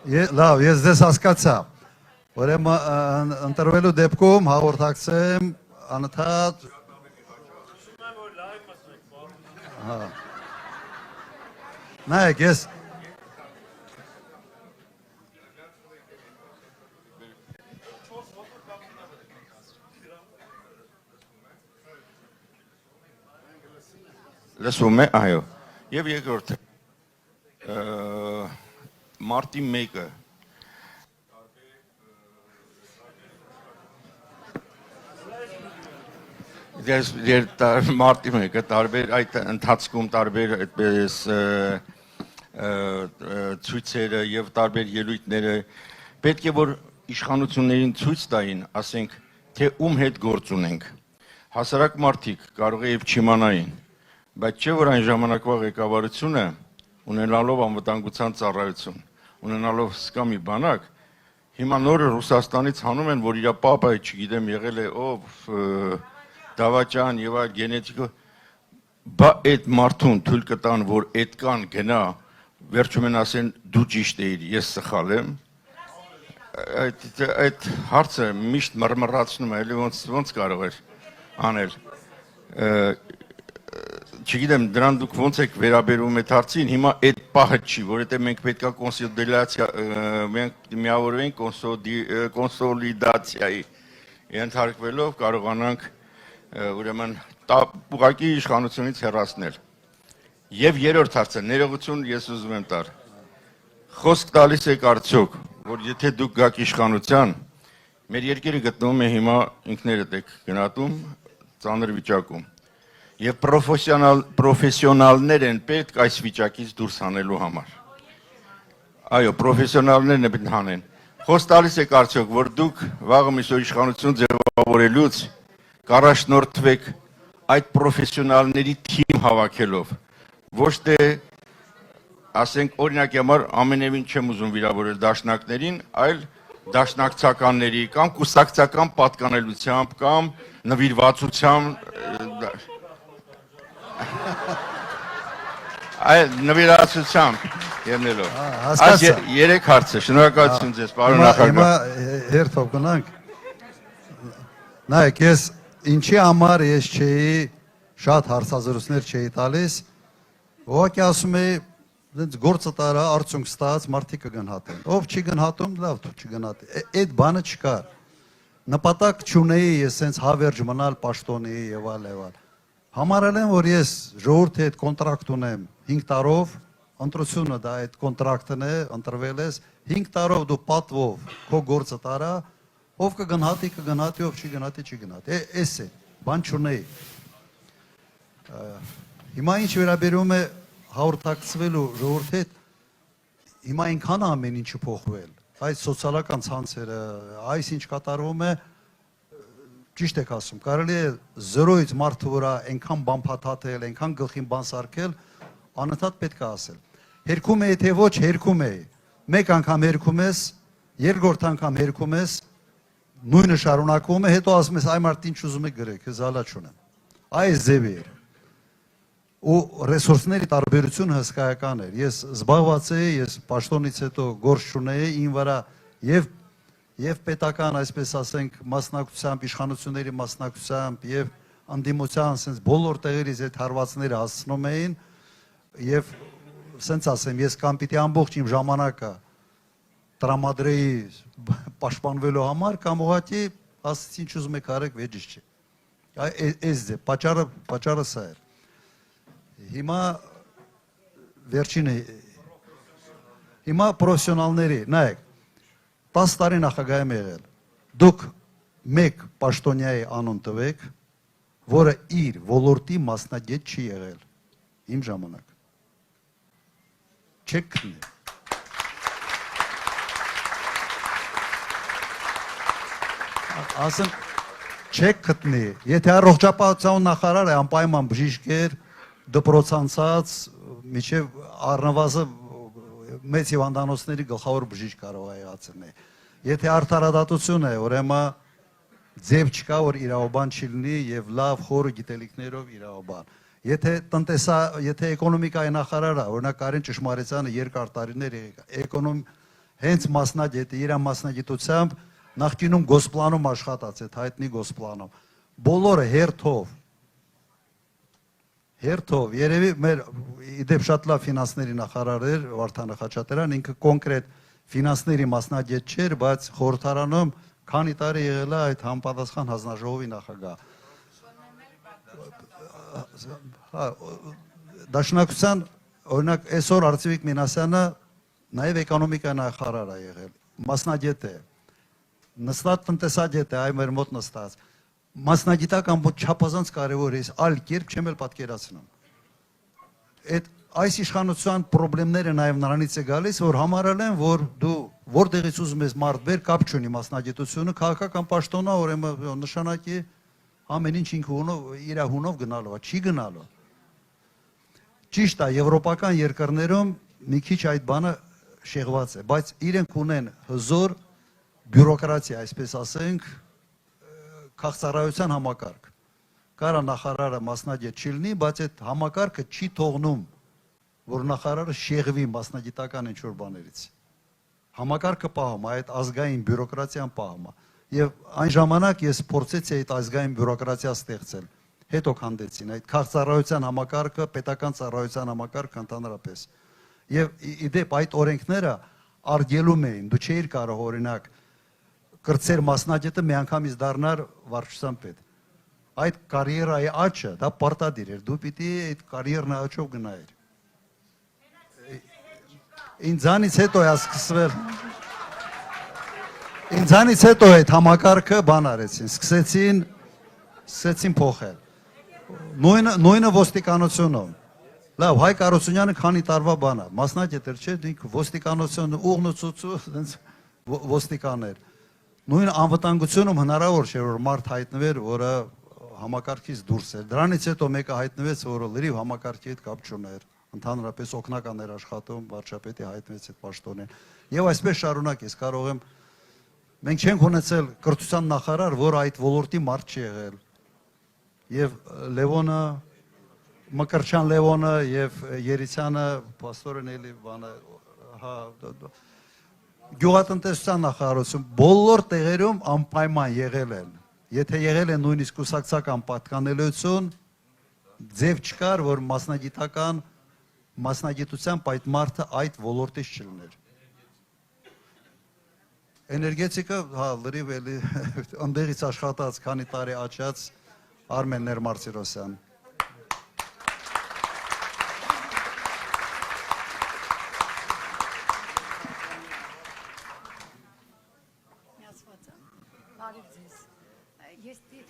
Լավ, ես դες հասկացա, ուրեմն ընտրվելու դեպքում հաղորդակցեմ անընդհատ։ Նայեք, ես լսում է, այո։ Եվ երկրորդը մարտի 1-ը մարտի 1-ը տարբեր այդ ընթացքում տարբեր այդպես ցույցերը եւ տարբեր ելույթները պետք է որ իշխանություններին ցույց տային, ասենք, թե ում հետ գործ ունենք։ հասարակ մարդիկ կարող է եւ չիմանային, բայց չէ որ այն ժամանակվա ղեկավարությունը ունենալով անվտանգության ծառայություն, ունենալով սկա մի բանակ, հիմա նորը Ռուսաստանից հանում են, որ իր պապը, չգիտեմ, եղել է ով Դավաճան եւ այլ գենետիկը, բա այդ մարդուն թույլ կտան, որ այդ կան գնա, վերջում են ասեն դու ճիշտ էիր, ես սխալ եմ։ Այդ հարցը միշտ մռմռացնում է, էլի ոնց կարող էր անել։ Չգիտեմ, դրան դուք ոնց եք վերաբերում այդ հարցին, հիմա այդ պահը չի, որովհետև մենք պետք է կոնսոլիդացիա, մենք միավորվենք կոնսոլիդացիայի ենթարկվելով կարողանանք ուրեմն ուղղակի իշխանությունից հեռացնել։ Եվ երրորդ հարցը, ներողություն ես ուզում եմ տալ։ Խոսք տալիս եք արդյոք, որ եթե դուք գաք իշխանության, մեր երկիրը գտնվում է հիմա ինքներդ եք գնահատում ծանր վիճակում։ Եվ պրոֆեսիոնալներ են պետք այս վիճակից դուրս հանելու համար։ Այո, պրոֆեսիոնալներն են հանեն։ Խոսք տալիս եք արդյոք, որ դուք վաղը միսօր իշխանություն ձևավորելուց կառաջնորդվեք այդ պրոֆեսիոնալների թիմ հավաքելով։ Ոչ թե, ասենք, օրինակի համար ամենևին չեմ ուզում վիրավորել դաշնակներին, այլ դաշնակցականների կամ կուսակցական պատկանելությամբ կամ նվիրվածությամբ այլ նվիրացությամբ ելնելով։ Այս երեք հարց է, շնորհակալություն ձեզ, պարոն նախագահ։ Հիմա հերթով գնանք։ Նայեք, ես ինչի համար ես չէի շատ հարցազրույցներ չէի տալիս, ուղղակի ասում էի, գործը տարա, արդյունք ստաց, մարդիկ կգնահատեն։ Ով չի գնահատում, լավ, դու չգնահատի։ Այդ բանը չկար։ Նպատակ չունեի ես սենց հավերժ մնալ պաշտոնի եւ այլ։ Համարել եմ, որ ես ժողովրդի հետ կոնտրակտ ունեմ 5 տարով, ընտրությունը դա այդ կոնտրակտն է, ընտրվել ես, 5 տարով դու պատվով քո գործը տարա, ով կգնահատի, ով չի գնահատի։ Էս է, բան չունեի։ Հիմա ինչ վերաբերում է հաղորդակցվելու ժողովրդի հետ, հիմա այնքան ամեն ինչը փոխվել, այս սոցիալական ցանցերը, այս ինչ կատարվում է, ճիշտ եք ասում, կարելի է 0-ից մարդու վրա այնքան բան փաթաթել, այնքան գլխին բան սարքել, անընդհատ պետք է ասել։ Հերքում է, թե ոչ, հերքում է։ Մեկ անգամ հերքում ես, երկրորդ անգամ հերքում ես, նույնը շարունակվում է, հետո ասում ես, այ մարդ ինչ ուզում եք գրեք, ես զալա չունեմ։ Այս ձևի էր։ Ու ռեսուրսների տարբերությունը հսկայական էր։ Ես զբաղված էի, ես պաշտոնից հետո գործ չունեի ին վրա եւ պետական, այսպես ասենք, մասնակցությամբ, իշխանությունների մասնակցությամբ եւ անդիմության sense բոլոր տեղերից այդ հարվածները հասցնում էին եւ sense ասեմ, ես կամ պիտի ամբողջ իմ ժամանակը տրամադրեի պաշտպանվելու համար կամ ուղղակի ասեցի ինչ ուզում եք արեք, վեճից չի։ Այս է պատճառը սա է։ Հիմա վերջինը հիմա պրոֆեսիոնալների, նայեք, 10 տարի նախագահ եմ եղել։ Դուք մեկ պաշտոնյայի անուն տվեք, որը իր ոլորտի մասնագետ չի եղել իմ ժամանակ։ Չեք քնի։ Ասեմ, չեք գտնի, եթե առողջապահության նախարարը անպայման բժիշկ էր, դպրոցանցած, միջև առնվազն մեծ հիվանդանոցների գլխավոր բժիշկ կարող է եղածն է։ Եթե արդարադատություն է, ուրեմն ձև չկա, որ իրավաբան չի լինի եւ լավ խորը գիտելիքներով իրավաբան։ Եթե էկոնոմիկայի նախարարը, օրինակ Կարեն Ճշմարիցյանը երկար տարիներ հենց մասնագետ է, իր մասնագիտությամբ նախկինում գոսպլանում աշխատած է, հայտնի գոսպլանում։ Բոլորը հերթով, երևի մեր իդեպ շատ լավ ֆինանսների նախարար էր Վարդան Խաչատրյան, ինքը կոնկրետ ֆինանսների մասնագետ չէր, բայց խորհրդարանում քանի տարի եղել է այդ համապատասխան հանձնաժողովի նախագահ։ Դաշնակցության, օրինակ, այսօր Արծիվիկ Մինասյանը նաև էկոնոմիկայի նախարար է եղել, մասնագետ է, նստած տնտեսագետ է, այ մեր մոտ նստած։ Մասնագիտական ոչ չափազանց կարևոր է, այլ կերպ չեմ էլ պատկերացնում։ Այս իշխանության խնդիրները նաև նրանից է գալիս, որ համարել են, որ դու որտեղից ուզում ես մարդ բեր, կապ չունի մասնագիտությունը, քաղաքական պաշտոնա, ուրեմն նշանակի ամեն ինչ ինքը իր հունով գնալու է, չի գնալու։ Ճիշտ է, եվրոպական երկրներում մի քիչ այդ բանը շեղված է, բայց իրենք ունեն հզոր բյուրոկրատիա, այսպես ասենք, քաղցրահարության համակարգ։ Կարա նախարարը մասնագետ չլինի, բայց այդ համակարգը չի թողնում, որ նախարարը շեղվի մասնագիտական ինչ-որ բաներից։ Համակարգը պահում է, այդ ազգային բյուրոկրատիան պահում է։ Եվ այն ժամանակ ես փորձեցի այդ ազգային բյուրոկրատիա ստեղծել։ Հետո քանդեցին այդ քաղցրահարության համակարգը, պետական ծառայության համակարգը ընդհանրապես։ Եվ իդեպ այդ օրենքները արգելում էին, դու չէիր կարող օրինակ կրծեր մասնագետը մի անգամից դառնար վարչության պետ։ Այդ կարիերայի աճը դա պարտադիր էր, դու պիտի այդ կարիերն աճով գնայիր։ Ինձանից հետո է սկսվել։ Ինձանից հետո այդ համակարգը բան արեցին, սկսեցին փոխել։ Նույնը ոստիկանությունում։ Լավ, Հայկ Արությունյանը քանի տարվա բան է, մասնագետ էր, չէ՞, ինքը ոստիկանությունը ուղնուցուցու ոստիկաններ։ Նույն անվտանգությունում հնարավոր չէ որ մարդ հայտնվեր, որը համակարգից դուրս էր։ Դրանից հետո մեկը հայտնվեց, որը լրիվ համակարգի հետ կապ չուներ, ընդհանրապես օգնական էր աշխատում, վարչապետի հայտնվեց այդ պաշտոնին։ Եվ այսպես շարունակ ես կարող եմ, մենք չենք ունեցել կրթության նախարար, որ այդ ոլորտի մարդ չի եղել։ Եվ Լևոնը, Մկրտչյան Լևոնը եւ Երիցյանը, պաստորեն էլի բանը, հա, գյուղատնտեսության նախարարություն բոլոր տեղերում անպայման եղել են։ Եթե եղել են նույնիսկ կուսակցական պատկանելություն, ձև չկար, որ մասնագիտությամբ այդ մարդը այդ ոլորտից չլիներ։ Էներգետիկը, հա, լրիվ էլի ընդեղից աշխատած, քանի տարի աճած Արմեն Ներմարցիրոսյան։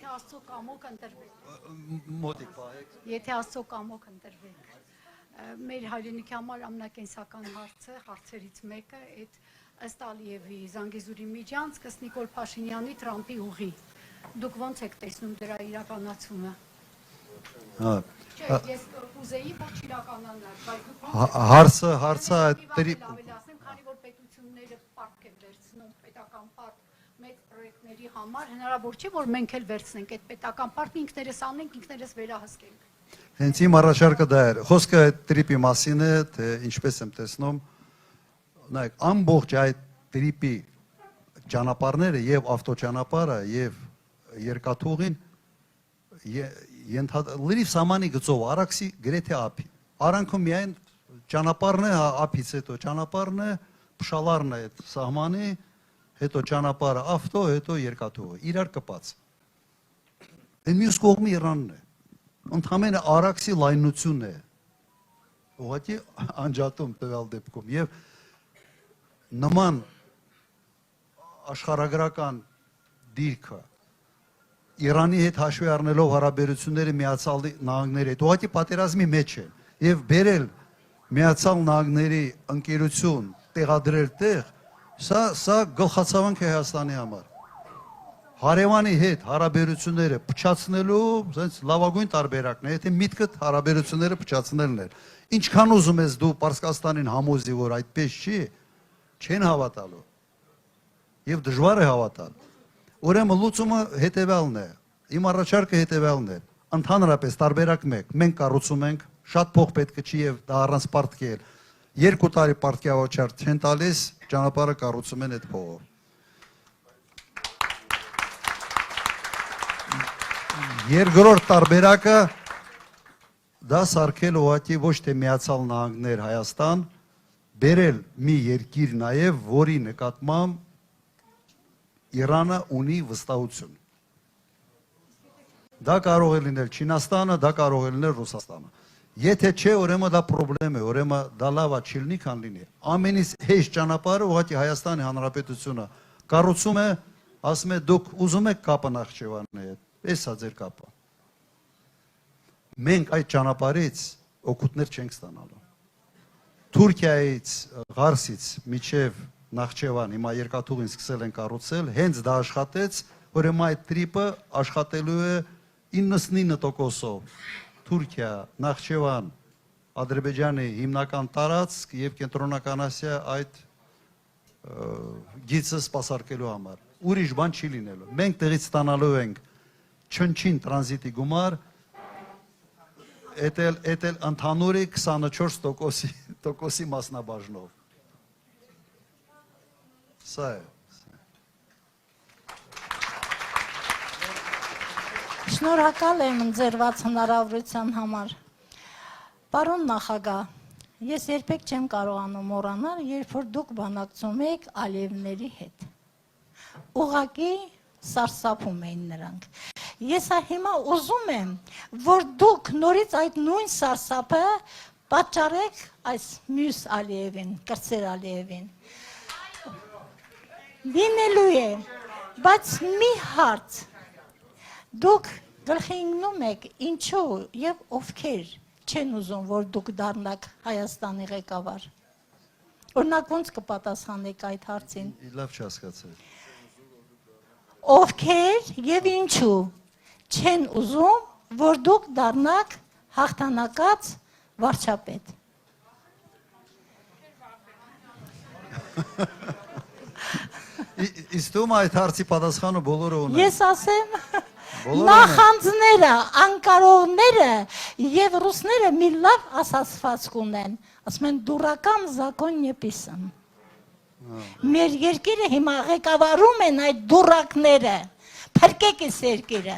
Եթե Աստծո կամոք ընտրվեք։ Մոտիկ պահեք։ Եթե Աստծո կամոք ընտրվեք։ Մեր հայրենիքի համար ամենակենսական հարցերից մեկը այդ ըստ Ալիևի Զանգեզուրի միջանցքս Նիկոլ Փաշինյանի Թրամփի ուղի։ Դուք ո՞նց եք տեսնում դրա իրականացումը։ Հա։ Չէ, ես կուզեի ոչ իրականանալ, բայց դուք հարցը ավելացնեմ, քանի որ պետությունները պարտք են վերցնում պետական պարտ մեծ պրոյեկտների համար, հնարավոր չէ որ մենք էլ վերցնենք այդ պետական պարտը, ինքներս անենք, ինքներս վերահսկենք։ Հենց իմ առաջարկը դա էր։ Խոսքը այդ տրիպի մասին է, թե ինչպես եմ տեսնում, նայեք, ամբողջ այդ տրիպի ճանապարհները եւ ավտոճանապարհը եւ երկաթուղին լրիվ սամանի գծով Արաքսի գրեթե ափի։ Արանքում միայն ճանապարհն է, ափից հետո ճանապարհն է, փշալարն է այդ սահմանի, հետո ճանապարհը ավտո, հետո երկաթուղը, իրար կպած։ Այն մյուս կողմը Իրանն է։ Ընդհանրապես Արաքսի լայնությունն է։ Ուղղակի անջատում տվյալ դեպքում եւ նման աշխարհագրական դիրքը Իրանի հետ հաշվի առնելով հարաբերությունները Միացյալ Նահանգների հետ, ուղղակի պատերազմի մեջ են եւ բերել Միացյալ Նահանգների ընկերություն տեղադրել տեղ, սա գլխացավանք է Հայաստանի համար։ Հարևանի հետ հարաբերությունները փչացնելու sense լավագույն տարբերակն է, եթե միտքդ հարաբերությունները փչացնելն է։ Ինչքան ուզում ես դու Պարսկաստանին համոզի, որ այդպես չի, չեն հավատալու։ Եվ դժվար է հավատալ։ Ուրեմն լուծումը հետևյալն է։ Իմ առաջարկը հետևյալն է։ Ընդհանրապես տարբերակ 1, մենք կառուցում ենք, շատ փող պետք չի եւ դա առանց պարտքի է։ 2 տարի պարտքի ավաչար չեն տալիս, ճանապարհը կառուցում են այդ փողով։ Երկրորդ տարբերակը դա սարքել ուղղակի ոչ թե Միացյալ Նահանգներ Հայաստան, բերել մի երկիր նաև, որի նկատմամբ Իրանը ունի վստահություն։ Դա կարող է լինել Չինաստանը, դա կարող է լինել Ռուսաստանը։ Եթե չէ, ուրեմն դա խնդրեմ է, ուրեմն դա լավ է չլինի, քան լինի։ Ամենից հեշտ ճանապարհը ուղղակի Հայաստանի Հանրապետությունը կառուցում է, ասում է դուք ուզում եք կապը Նախճեվանի հետ, էս է ձեր կապը։ Մենք այդ ճանապարհից օգուտներ չենք ստանալու։ Թուրքիայից, Ղարսից միջև Նախճեվան, հիմա երկաթուղին սկսել են կառուցել, հենց դա աշխատեց, ուրեմն այդ տրիպը աշխատելու է 99%-ով Թուրքիա, Նախճեվան, Ադրբեջանի հիմնական տարածք եւ կենտրոնական Ասիա այդ գիծը սպասարկելու համար։ Ուրիշ բան չի լինելու։ Մենք տեղից ստանալու ենք չնչին տրանզիտի գումար, էտել ընդհանուրի 24%-ի մասնաբաժնով։ Սա է։ Շնորհակալ եմ ընձեռված հնարավորության համար։ Պարոն նախագահ, ես երբեք չեմ կարողանում մոռանալ, երբ որ դուք բանակցում եք Ալիևների հետ։ Ուղղակի սարսափում էին նրանք։ Ես հիմա ուզում եմ, որ դուք նորից այդ նույն սարսափը պատճառեք այս մյուս Ալիևին, Կրտսեր Ալիևին։ Լինելու է, բայց մի հարց, դուք գլխի ընկնում եք ինչու եւ ովքեր չեն ուզում, որ դուք դառնաք Հայաստանի ղեկավար։ Օրինակ ոնց կպատասխանեք այդ հարցին։ Լավ չհասկացա։ Ովքեր եւ ինչու չեն ուզում, որ դուք դառնաք հաղթանակած վարչապետ։ Իսկ դու այդ հարցի պատասխանը բոլորը ունեն։ Ես ասեմ, նախանձները, անկարողները եւ ռուսները մի լավ ասացվածք ունեն, ասում են դուրական զակոն не писан։ Մեր երկիրը հիմա ղեկավարում են այդ դուրակները, փրկեք այս երկիրը։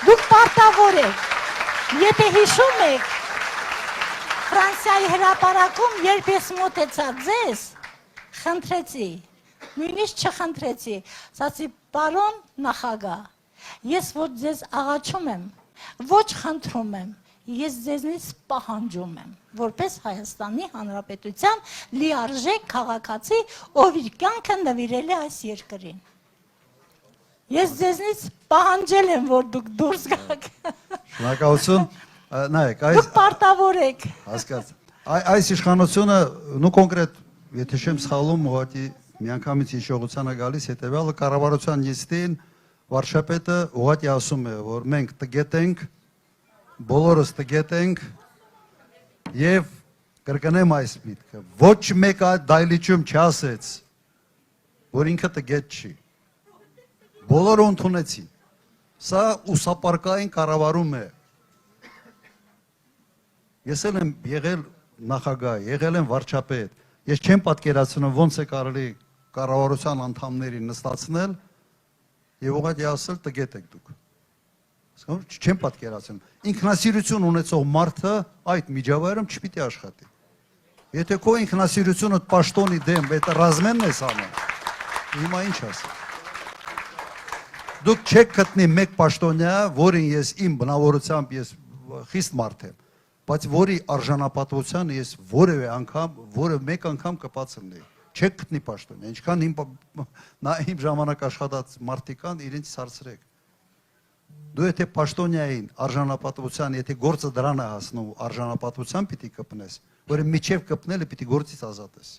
Դուք պարտավոր եք, եթե հիշում եք, Ֆրանսիայի հրապարակում, երբ ես մոտեցա ձեզ, խնդրեցի, նույնիսկ չխնդրեցի, ասացի, պարոն նախագահ, ես որ ձեզ աղաչում եմ, ոչ խնդրում եմ, ես ձեզնից պահանջում եմ, որպես Հայաստանի Հանրապետության լիարժեք քաղաքացի, ով իր կյանքը նվիրել է այս երկրին։ Ես ձեզնից պահանջել եմ, որ դուք դուրս գաք։ Շնորհակալություն։ Նայեք, Դուք պարտավոր եք։ Հասկաց։ Այս իշխանությունը, նու կոնկրետ, եթե չեմ սխալվում, ուղղակի միանգամից հիշողությանը գալիս հետևյալը կառավարության նիստին վարչապետը ուղղակի ասում է, որ մենք տգետ ենք, բոլորս տգետ ենք եւ կրկնեմ այս միտքը, ոչ մեկ այդ դայլիճում չասեց, որ ինքը տգետ չի։ Բոլորը ընդունեցին։ Սա ուսապարկային կառավարում է։ Ես եմ եղել նախագահ, եղել եմ վարչապետ։ Ես չեմ պատկերացնում ոնց է կարելի կառավարության անդամներին նստացնել եւ ուղղակի ասել տգետ եք դուք։ Չեմ պատկերացնում։ Ինքնասիրություն ունեցող մարդը այդ միջավայրում չպիտի աշխատի։ Եթե քո ինքնասիրությունը պաշտոնի դեմ, այդ ռազմենն ես անում։ Հիմա ինչ ասեմ։ Դուք չեք գտնի մեկ պաշտոնյա, որին ես իմ բնավորությամբ ես խիստ մարդ եմ, բայց որի արժանապատվությանը ես որևէ անգամ, որևէ մեկ անգամ կպացնեի։ Չեք գտնի պաշտոնյա, ինչքան իմ ժամանակ աշխատած մարդիկ կան, իրենց ցարցրեք։ Դու եթե պաշտոնյային արժանապատվության, եթե գործը դրան է հասնում, արժանապատվության պիտի կպնես, որը միջև կպնելը պիտի գործից ազատես։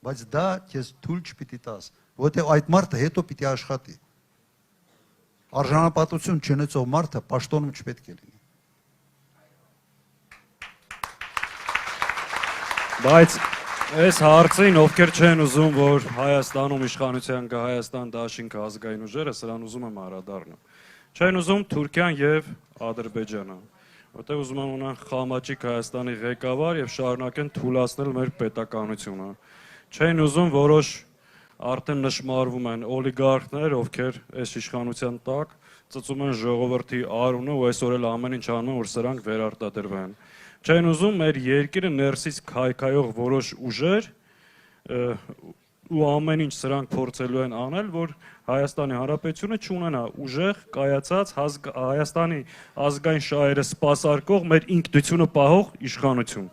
Բայց դա քեզ թույլ չպիտի տաս, որովհետև այդ մարդը հետո պիտի աշխատի։ Արժանապատվություն չունեցող մարդը պաշտոնում չպետք է լինի։ Բայց այս հարցին ովքեր չեն ուզում, որ Հայաստանում իշխանության կա Հայաստան դաշինքը ազգային ուժերը, սրան ուզում եմ անդրադառնամ։ Չեն ուզում Թուրքիան եւ Ադրբեջանը, որտեղ ուզում են ունեն խամաճիկ Հայաստանի ղեկավար եւ շարունակեն թուլացնել մեր պետականությունը։ Չեն ուզում որոշ արդեն նշմարվում են օլիգարխներ, ովքեր այս իշխանության տակ ծծում են ժողովրդի արունը ու այսօր էլ ամեն ինչ անում, որ սրանք վերարտադրվեն։ Չեն ուզում մեր երկիրը ներսից քայքայող որոշ ուժեր ու ամեն ինչ սրանք փորձելու են անել, որ Հայաստանի Հանրապետությունը չունենա ուժեղ, կայացած Հայաստանի ազգային շահերը սպասարկող մեր ինքնությունը պահող իշխանություն։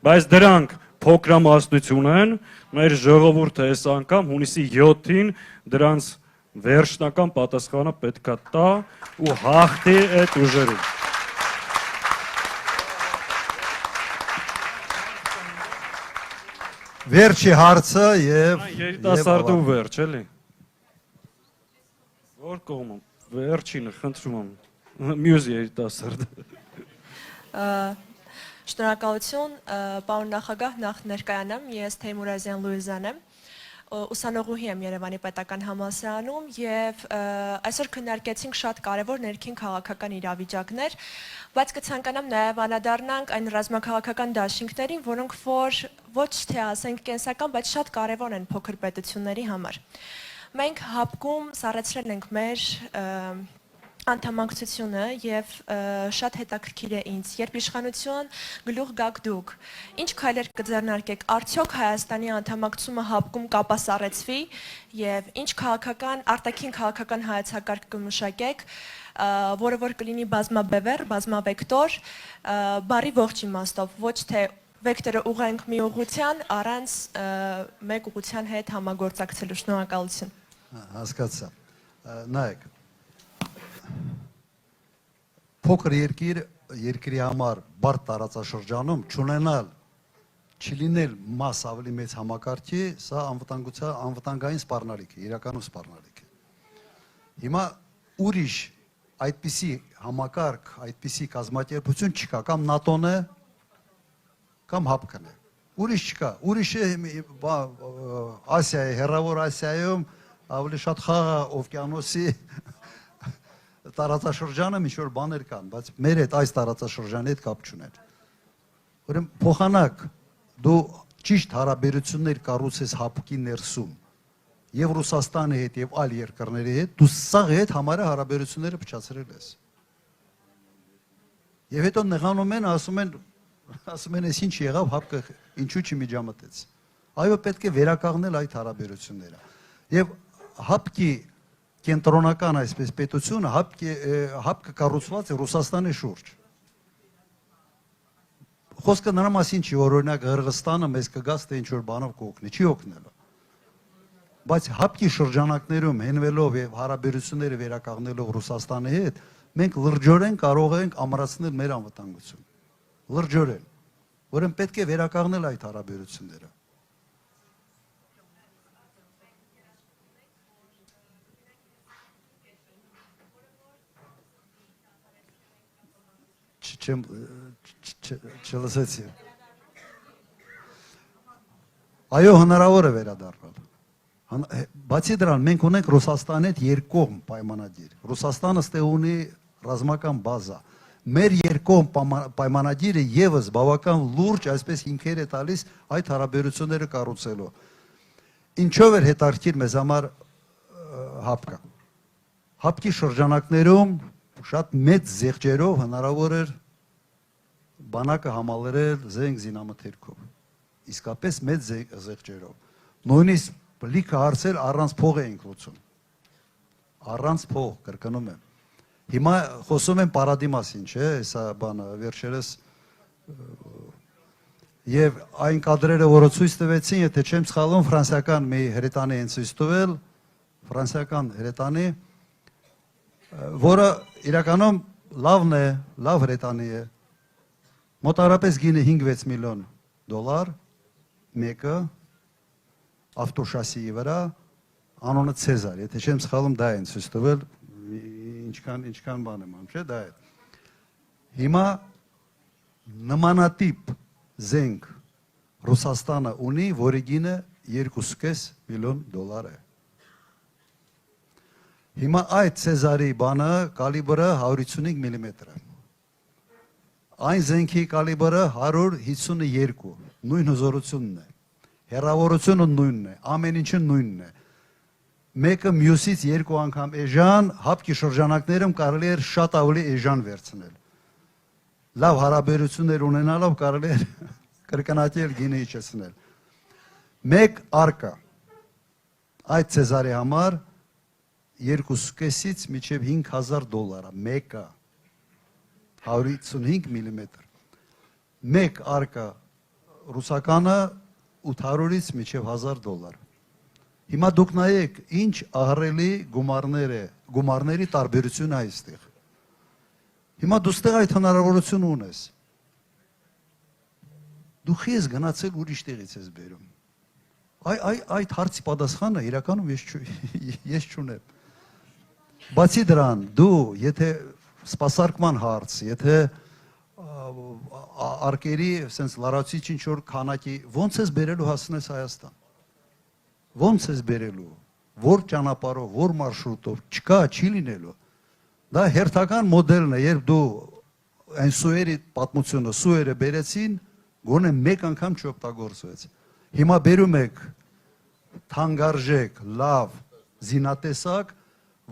Բայց դրանք փոքրամասնություն են, մեր ժողովուրդը այս անգամ հունիսի 7-ին դրանց վերջնական պատասխանը պետքա տա ու հաղթի այդ ուժերին։ Վերջի հարցը եւ երիտասարդու վերջ էլի։ Որ կողմը վերջինը խնդրում եմ։ մյուս երիտասարդը։ Շնորհակալություն, պարոն նախագահ, նախ ներկայանամ, ես Թեյմուրազյան Լուիզան եմ, ուսանողուհի եմ Երևանի պետական համալսարանում եւ այսօր քննարկեցինք շատ կարեւոր ներքին քաղաքական իրավիճակներ, բայց կցանկանամ նաեւ անդրադառնանք այն ռազմաքաղաքական դաշինքներին, որոնք որ ոչ թե ասենք կենսական, բայց շատ կարեւոր են փոքր պետությունների համար։ Մենք հապկում սառեցրել ենք մեր անդամակցությունը եւ շատ հետաքրքիր է ինձ, երբ իշխանություն գլուխ գաք դուք, ինչ քայլեր կձեռնարկեք, արդյոք Հայաստանի անդամակցումը հապկում կապասառեցվի եւ ինչ քաղաքական, արտաքին քաղաքական հայեցակարգ կմշակեք, որը որ կլինի բազմաբևեռ, բազմավեկտոր, բարի ողջ իմաստով, ոչ թե վեկտորը ուղենք մի ուղղության, առանց մեկ ուղղության հետ համագործակցելու։ Շնորհակալություն։ Հասկացա։ Նայեք, փոքր երկրի համար բարդ տարածաշրջանում չունենալ, չլինել մաս ավելի մեծ համակարգի, սա անվտանգային սպառնալիք է, իրականում սպառնալիք է։ Հիմա ուրիշ այդպիսի համակարգ, այդպիսի կազմակերպություն չկա, կամ ՆԱՏՕ-ն է, կամ ՀԱՊԿ-ն է։ Ուրիշ չկա, ուրիշը Ասիայի, Հեռավոր Ասիայում ավելի շատ խաղաղ օվկիանոսի տարածաշրջանը ինչ-որ բաներ կան, բայց մեր հետ այս տարածաշրջանի հետ կապ չունեն։ Ուրեմն փոխանակ դու ճիշտ հարաբերություններ կառուցես ՀԱՊԿ-ի ներսում եւ Ռուսաստանի հետ եւ այլ երկրների հետ, դու սաղ հետ համարը հարաբերությունները փչացրել ես։ Եվ հետո նեղանում են, ասում են, այս ինչ եղավ, ՀԱՊԿ-ը ինչու չմիջամտեց։ Այո, պետք է վերականգնել այդ հարաբերությունները։ Եվ ՀԱՊԿ-ի կենտրոնական այսպես պետությունը ՀԱՊԿ-ը կառուցված է Ռուսաստանի շուրջ։ Խոսքը նրա մասին չի, որ օրինակ Ղրղստանը մեզ կգաս թե ինչ-որ բանով կօգնի, չի օգնելու։ Բայց ՀԱՊԿ-ի շրջանակներում հենվելով եւ հարաբերությունները վերականգնելով Ռուսաստանի հետ, մենք լրջորեն կարող ենք ամրացնել մեր անվտանգությունը։ Լրջորեն։ Ուրեմն պետք է վերականգնել այդ հարաբերությունները։ Չլսեցի։ Այո, հնարավոր է վերադառնալ։ Բացի դրան, մենք ունենք Ռուսաստանի հետ երկկողմ պայմանագիր։ Ռուսաստանը ստեղ ունի ռազմական բազա։ Մեր երկկողմ պայմանագիրը եւս բավական լուրջ այսպես հիմքեր է տալիս այդ հարաբերությունները կառուցելու։ Ինչով էր հետաքրքիր մեզ համար ՀԱՊԿ-ը։ ՀԱՊԿ-ի շրջանակներում շատ մեծ զեղչերով հնարավոր էր բանակը համալրել զենք զինամթերքով, իսկապես մեծ զեղչերով, նույնիսկ լիքը հարցեր առանց փող էինք լուծում, առանց փող, կրկնում եմ, հիմա խոսում եմ պարադի մասին, չէ, սա բանը վերջերս, և այն կադրերը, որը ցույց տվեցին, եթե չեմ սխալվում, ֆրանսիական մի հրետանի են ցույց տվել, ֆրանսիական հրետանի, որը իրականում լավն է, լավ հրետանի է, մոտարապես գինը 5-6 միլիոն դոլար, մեկը, ավտոշասիի վրա, անոնը Ցեզար, եթե չեմ սխալում դա են ցույց տվել, ինչքան բան եմ անում, չէ, դա է։ Հիմա նմանատիպ զենք Ռուսաստանը ունի, որի գինը 2.5 միլիոն դոլար է։ Հիմա այդ Ցեզարի բանը կալիբրը 155 միլիմետր է։ Այն զենքի կալիբրը 152, նույն հզորությունն է, հեռավորությունը նույնն է, ամեն ինչը նույնն է։ Մեկը մյուսից 2 անգամ էժան, ՀԱՊԿ-ի շրջանակներում կարելի էր շատ ավելի էժան վերցնել։ Լավ հարաբերություններ ունենալով կարելի էր կրկնակել գինը իջեցնել։ Մեկ արկա այդ Ցեզարի համար 2.5-ից մինչև 5,000 դոլար, մեկը 155 միլիմետր։ Մեկ արկա ռուսականը 800-ից մինչև 1000 դոլար։ Հիմա դուք նայեք, ինչ ահռելի գումարների տարբերություն է այստեղ։ Հիմա դու ստեղ այդ հնարավորությունը ունես։ Դու խես գնացել ուրիշ տեղից ես բերում։ Այդ հարցի պատասխանը իրականում ես չունեմ։ Բացի դրան, դու եթե սպասարկման հարց, եթե արկերի sense լարացիչ ինչ որ քանակի ո՞նց ես բերելու հասնես Հայաստան։ Ո՞նց ես բերելու, որ ճանապարհով, որ մարշրուտով, չկա, չի լինելու։ Դա հերթական մոդելն է, երբ դու այն սուերի պատմությունը սուերը բերեցին, գոնե մեկ անգամ չօգտագործվեց։ Հիմա բերում եք թանկարժեք, լավ, զինատեսակ,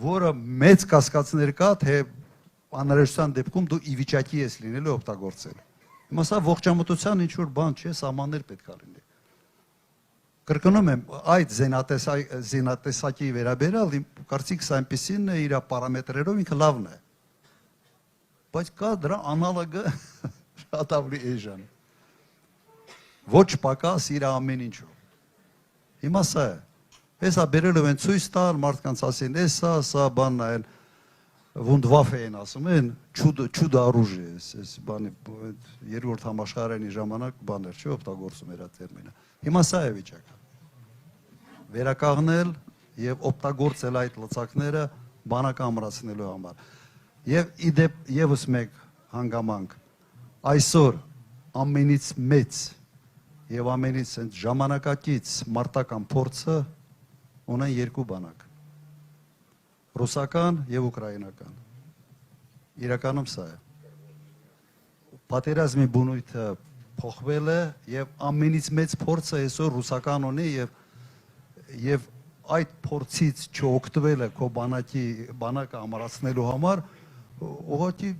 որը մեծ կասկածներ կա, թե անհրաժեշտության դեպքում դու ի վիճակի ես լինելու օգտագործել։ Հիմա սա ողջամտության ինչ որ բան չէ, սահմաններ պետք է լինի։ Կրկնում եմ, այդ զինատեսակի վերաբերյալ կարծիքս այնպեսին է, իր պարամետրերով ինքը լավն է։ Բայց կա դրա անալոգը շատ ավելի էժան։ Ոչ պակաս իր ամեն ինչով։ Հիմա սա է։ Հեսա բերելով են ցույց տալ, մարդկանց ասեն, սա բանն է, Wundwaffe են ասում են, չուդո оружие, այս բանի երկրորդ համաշխարհային ժամանակ բաներ չի օգտագործում էր այդ տերմինը։ Հիմա սա է վիճակը։ Վերականգնել եւ օգտագործել այդ լծակները բանակը ամրացնելու համար։ Եվ իդեպ եւս մեկ հանգամանք այսօր ամենից մեծ եւ ամենից ժամանակակից մարտական փորձը ունեն երկու բանակ։ Ռուսական եւ ուկրաինական։ Իրականում սա է։ Պատերազմի բնույթը փոխվել է եւ ամենից մեծ փորձը այսօր ռուսական ունի եւ այդ փորձից չօգտվելը քո բանակը ամրացնելու համար ուղղակի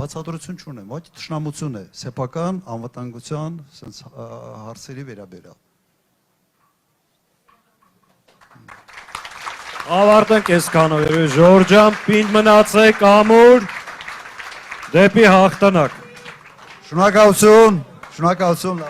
բացատրություն չունեմ, ոչ թշնամություն է, սեփական անվտանգության հարցերի վերաբերյալ։ Ավարտենք այսքանով, Ժորժ ջան, պինդ մնացեք ամուր դեպի հաղթանակ։ Շնորհակալություն, շնորհակալություն։